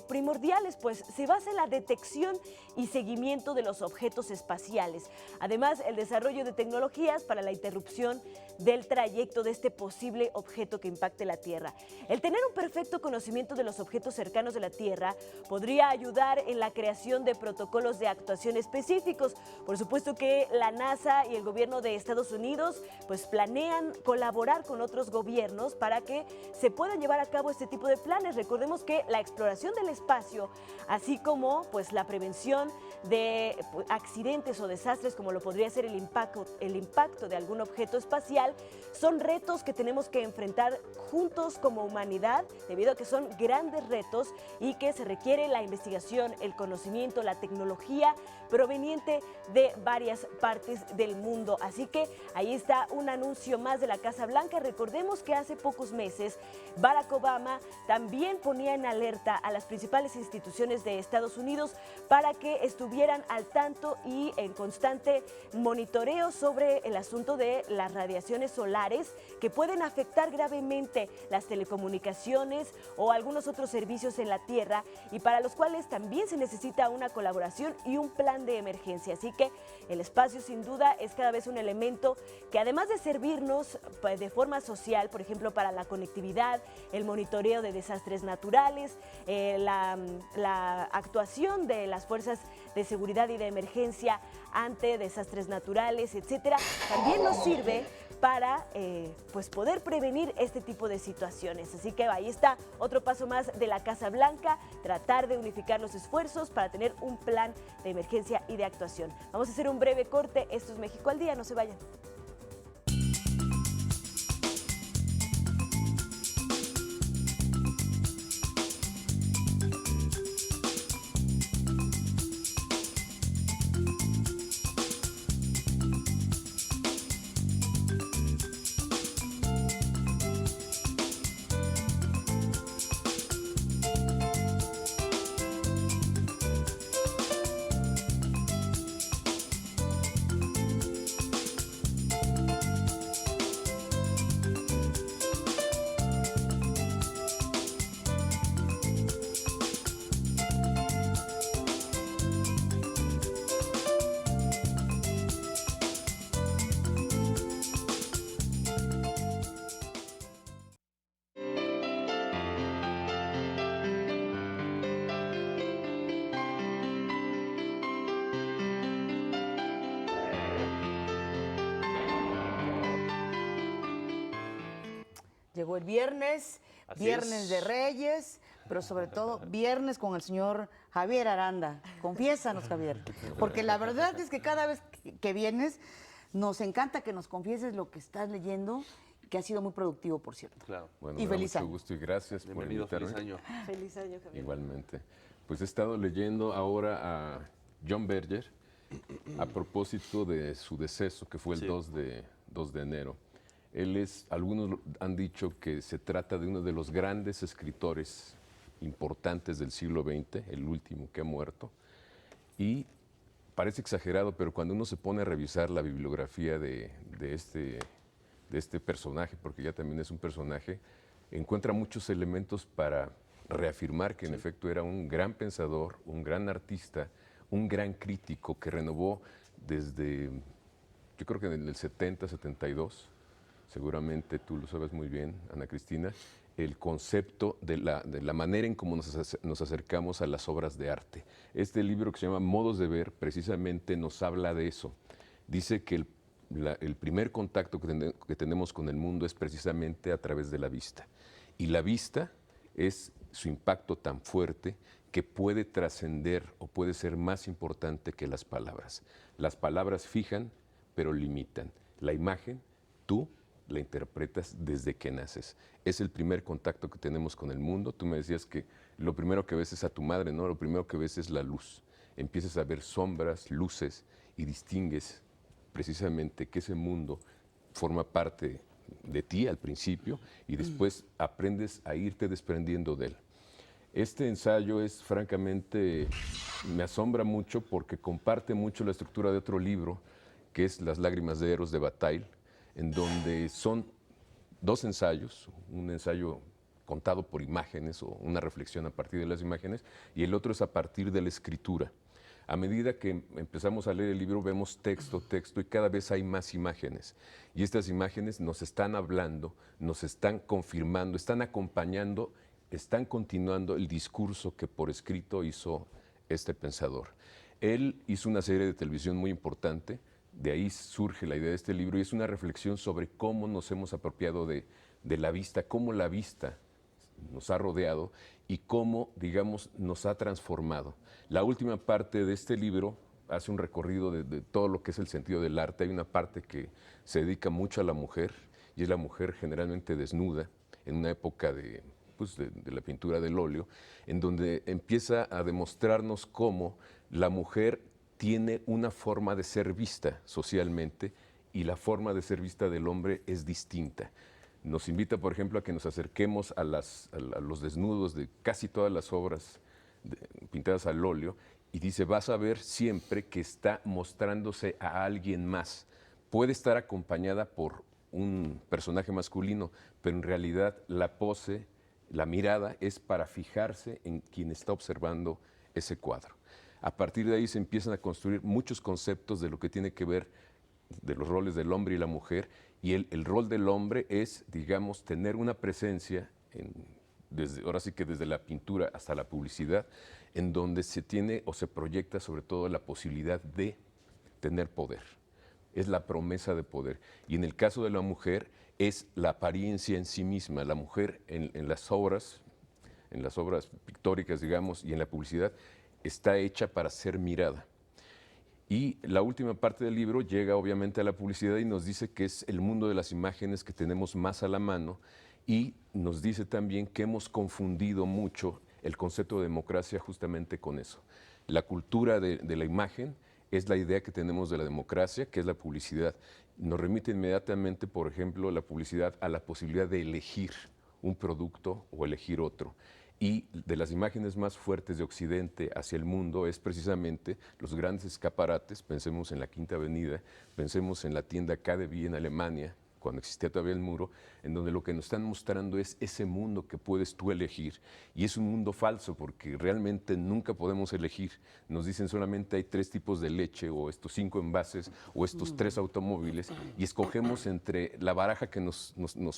primordiales, pues se basa en la detección y seguimiento de los objetos espaciales. Además, el desarrollo de tecnologías para la interrupción del trayecto de este posible objeto que impacte la Tierra. El tener un perfecto conocimiento de los objetos cercanos de la Tierra podría ayudar en la creación de protocolos de actuación específicos. Por supuesto que la NASA y el gobierno de Estados Unidos pues planean colaborar con otros gobiernos para que se puedan llevar a cabo este tipo de planes. Recordemos que la exploración del espacio, así como pues la prevención de accidentes o desastres como lo podría ser el impacto de algún objeto espacial, son retos que tenemos que enfrentar juntos como humanidad, debido a que son grandes retos y que se requiere la investigación, el conocimiento, la tecnología proveniente de varias partes del mundo. Así que ahí está un anuncio más de la Casa Blanca. Recordemos que hace pocos meses Barack Obama también ponía en alerta a las principales instituciones de Estados Unidos para que estuvieran al tanto y en constante monitoreo sobre el asunto de las radiaciones solares que pueden afectar gravemente las telecomunicaciones o algunos otros servicios en la Tierra y para los cuales también se necesita una colaboración y un plan de emergencia. Así que el espacio comercio sin duda es cada vez un elemento que además de servirnos de forma social, por ejemplo, para la conectividad, el monitoreo de desastres naturales, la actuación de las fuerzas de seguridad y de emergencia ante desastres naturales, etcétera, también nos sirve para pues poder prevenir este tipo de situaciones. Así que ahí está otro paso más de la Casa Blanca, tratar de unificar los esfuerzos para tener un plan de emergencia y de actuación. Vamos a hacer un breve corte. Esto es México al Día, no se vayan. Llegó el viernes, viernes de Reyes, pero sobre todo viernes con el señor Javier Aranda. Confiésanos, Javier, porque la verdad es que cada vez que vienes nos encanta que nos confieses lo que estás leyendo, que ha sido muy productivo, por cierto. Claro. Bueno, y feliz mucho año. gusto y gracias por invitarme. Feliz año. Feliz año, Javier. Igualmente. Pues he estado leyendo ahora a John Berger a propósito de su deceso, que fue el 2 de enero. Él es, algunos han dicho que se trata de uno de los grandes escritores importantes del siglo XX, el último que ha muerto. Y parece exagerado, pero cuando uno se pone a revisar la bibliografía de este personaje, porque ya también es un personaje, encuentra muchos elementos para reafirmar que en efecto era un gran pensador, un gran artista, un gran crítico que renovó desde, yo creo que en el 70, 72, seguramente tú lo sabes muy bien, Ana Cristina, el concepto de la manera en cómo nos acercamos a las obras de arte. Este libro que se llama Modos de Ver precisamente nos habla de eso. Dice que el primer contacto que tenemos con el mundo es precisamente a través de la vista. Y la vista es su impacto tan fuerte que puede trascender o puede ser más importante que las palabras. Las palabras fijan, pero limitan. La imagen, tú la interpretas desde que naces. Es el primer contacto que tenemos con el mundo. Tú me decías que lo primero que ves es a tu madre, ¿no? Lo primero que ves es la luz. Empiezas a ver sombras, luces y distingues precisamente que ese mundo forma parte de ti al principio y después aprendes a irte desprendiendo de él. Este ensayo es francamente, me asombra mucho porque comparte mucho la estructura de otro libro que es Las lágrimas de Eros de Bataille, en donde son dos ensayos, un ensayo contado por imágenes o una reflexión a partir de las imágenes y el otro es a partir de la escritura. A medida que empezamos a leer el libro vemos texto y cada vez hay más imágenes. Y estas imágenes nos están hablando, nos están confirmando, están acompañando, están continuando el discurso que por escrito hizo este pensador. Él hizo una serie de televisión muy importante, de ahí surge la idea de este libro y es una reflexión sobre cómo nos hemos apropiado de la vista, cómo la vista nos ha rodeado y cómo, digamos, nos ha transformado. La última parte de este libro hace un recorrido de todo lo que es el sentido del arte. Hay una parte que se dedica mucho a la mujer y es la mujer generalmente desnuda en una época de la pintura del óleo, en donde empieza a demostrarnos cómo la mujer tiene una forma de ser vista socialmente y la forma de ser vista del hombre es distinta. Nos invita, por ejemplo, a que nos acerquemos a los desnudos de casi todas las obras pintadas al óleo y dice, vas a ver siempre que está mostrándose a alguien más. Puede estar acompañada por un personaje masculino, pero en realidad la pose, la mirada es para fijarse en quien está observando ese cuadro. A partir de ahí se empiezan a construir muchos conceptos de lo que tiene que ver de los roles del hombre y la mujer, y el rol del hombre es, digamos, tener una presencia, ahora sí que desde la pintura hasta la publicidad, en donde se tiene o se proyecta sobre todo la posibilidad de tener poder. Es la promesa de poder. Y en el caso de la mujer es la apariencia en sí misma. La mujer en las obras pictóricas, digamos, y en la publicidad, está hecha para ser mirada. Y la última parte del libro llega obviamente a la publicidad y nos dice que es el mundo de las imágenes que tenemos más a la mano, y nos dice también que hemos confundido mucho el concepto de democracia justamente con eso. La cultura de la imagen es la idea que tenemos de la democracia, que es la publicidad. Nos remite inmediatamente, por ejemplo, la publicidad a la posibilidad de elegir un producto o elegir otro. Y de las imágenes más fuertes de Occidente hacia el mundo es precisamente los grandes escaparates. Pensemos en la Quinta Avenida, pensemos en la tienda KaDeWe en Alemania, cuando existía todavía el muro, en donde lo que nos están mostrando es ese mundo que puedes tú elegir. Y es un mundo falso, porque realmente nunca podemos elegir. Nos dicen solamente hay 3 tipos de leche, o estos 5 envases, o estos 3 automóviles, y escogemos entre la baraja que nos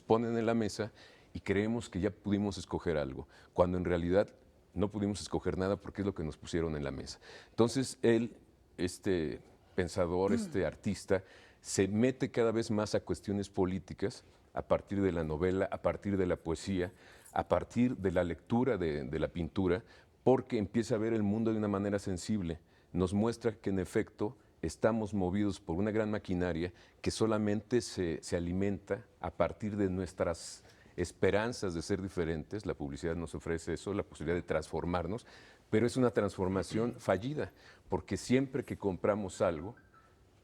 ponen en la mesa, y creemos que ya pudimos escoger algo, cuando en realidad no pudimos escoger nada porque es lo que nos pusieron en la mesa. Entonces él, este pensador, este artista, se mete cada vez más a cuestiones políticas a partir de la novela, a partir de la poesía, a partir de la lectura de la pintura, porque empieza a ver el mundo de una manera sensible. Nos muestra que en efecto estamos movidos por una gran maquinaria que solamente se alimenta a partir de nuestras esperanzas de ser diferentes. La publicidad nos ofrece eso, la posibilidad de transformarnos, pero es una transformación fallida, porque siempre que compramos algo,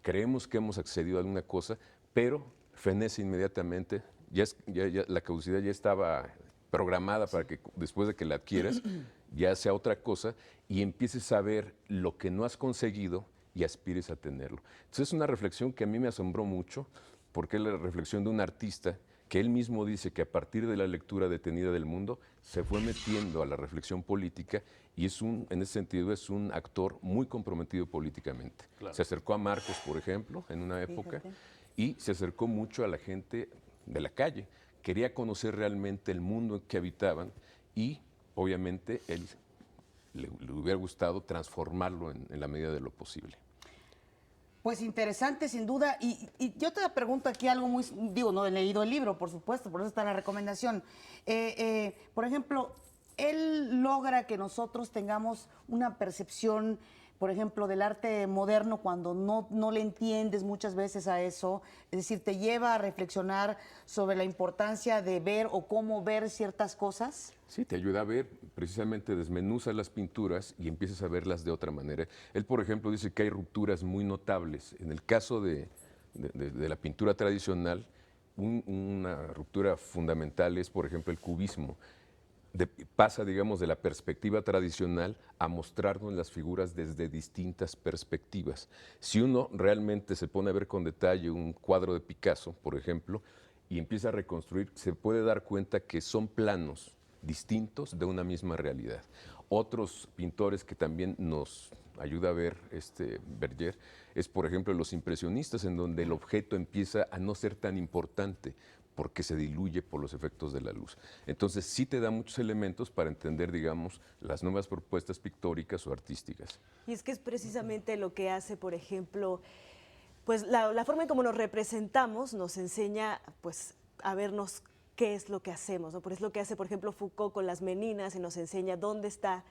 creemos que hemos accedido a alguna cosa, pero fenece inmediatamente, ya la caducidad ya estaba programada para que después de que la adquieras, ya sea otra cosa, y empieces a ver lo que no has conseguido y aspires a tenerlo. Entonces es una reflexión que a mí me asombró mucho, porque es la reflexión de un artista que él mismo dice que a partir de la lectura detenida del mundo se fue metiendo a la reflexión política, y en ese sentido es un actor muy comprometido políticamente. Claro. Se acercó a Marcos, por ejemplo, en una época, y se acercó mucho a la gente de la calle. Quería conocer realmente el mundo en que habitaban, y obviamente él le hubiera gustado transformarlo en la medida de lo posible. Pues interesante, sin duda. Y yo te pregunto aquí algo muy... Digo, no he leído el libro, por supuesto, por eso está la recomendación. Por ejemplo, él logra que nosotros tengamos una percepción, por ejemplo, del arte moderno cuando no le entiendes muchas veces a eso. Es decir, te lleva a reflexionar sobre la importancia de ver o cómo ver ciertas cosas. Sí, te ayuda a ver, precisamente desmenuza las pinturas y empiezas a verlas de otra manera. Él, por ejemplo, dice que hay rupturas muy notables. En el caso de la pintura tradicional, una ruptura fundamental es, por ejemplo, el cubismo. Pasa, digamos, de la perspectiva tradicional a mostrarnos las figuras desde distintas perspectivas. Si uno realmente se pone a ver con detalle un cuadro de Picasso, por ejemplo, y empieza a reconstruir, se puede dar cuenta que son planos distintos de una misma realidad. Otros pintores que también nos ayuda a ver Verger es, por ejemplo, los impresionistas, en donde el objeto empieza a no ser tan importante porque se diluye por los efectos de la luz. Entonces sí te da muchos elementos para entender, digamos, las nuevas propuestas pictóricas o artísticas. Y es que es precisamente lo que hace, por ejemplo, pues la forma en cómo nos representamos nos enseña pues a vernos qué es lo que hacemos, ¿no? Por eso es lo que hace, por ejemplo, Foucault con las meninas, y nos enseña dónde está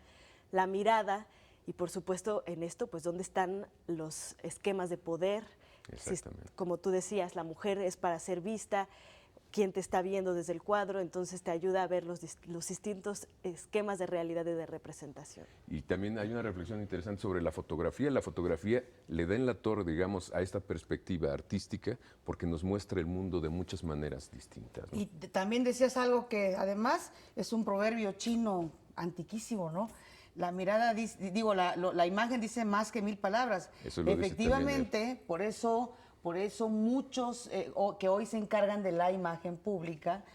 la mirada, y por supuesto en esto, pues dónde están los esquemas de poder. Exactamente. Como tú decías, la mujer es para ser vista, quien te está viendo desde el cuadro, entonces te ayuda a ver los distintos esquemas de realidad y de representación. Y también hay una reflexión interesante sobre la fotografía. La fotografía le da en la torre, digamos, a esta perspectiva artística, porque nos muestra el mundo de muchas maneras distintas, ¿no? Y también decías algo que además es un proverbio chino antiquísimo, ¿no? La mirada, la imagen dice más que 1000 palabras. Eso lo efectivamente, dice por eso muchos que hoy se encargan de la imagen pública,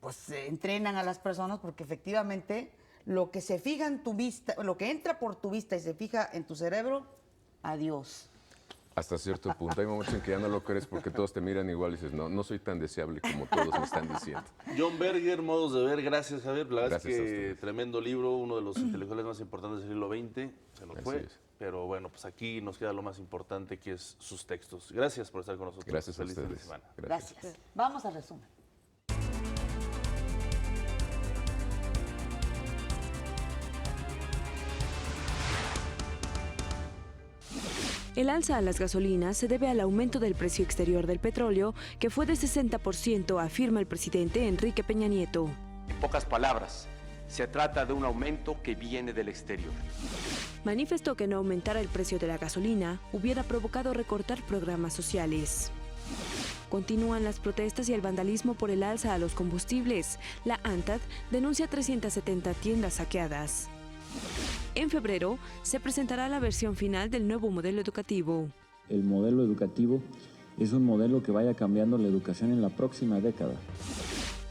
pues entrenan a las personas, porque efectivamente lo que se fija en tu vista, lo que entra por tu vista y se fija en tu cerebro, adiós. Hasta cierto punto. Hay momentos en que ya no lo crees porque todos te miran igual y dices, no, no soy tan deseable como todos me están diciendo. John Berger, Modos de Ver. Gracias, Javier. La verdad Gracias es a que ustedes. tremendo libro, uno de los intelectuales más importantes del siglo XX. Se nos Así fue. es. Pero bueno, pues aquí nos queda lo más importante, que es sus textos. Gracias por estar con nosotros. Gracias a Feliz fin de ustedes. semana. Gracias. Vamos al resumen. El alza a las gasolinas se debe al aumento del precio exterior del petróleo, que fue de 60%, afirma el presidente Enrique Peña Nieto. En pocas palabras, se trata de un aumento que viene del exterior. Manifestó que no aumentar el precio de la gasolina hubiera provocado recortar programas sociales. Continúan las protestas y el vandalismo por el alza a los combustibles. La ANTAD denuncia 370 tiendas saqueadas. En febrero se presentará la versión final del nuevo modelo educativo. El modelo educativo es un modelo que vaya cambiando la educación en la próxima década.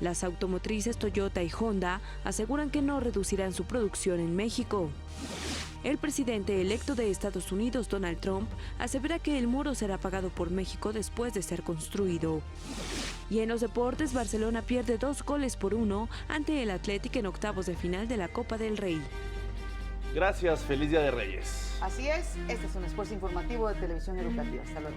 Las automotrices Toyota y Honda aseguran que no reducirán su producción en México. El presidente electo de Estados Unidos, Donald Trump, asevera que el muro será pagado por México después de ser construido. Y en los deportes, Barcelona pierde 2-1 ante el Athletic en octavos de final de la Copa del Rey. Gracias, feliz Día de Reyes. Así es, este es un esfuerzo informativo de Televisión Educativa. Hasta luego.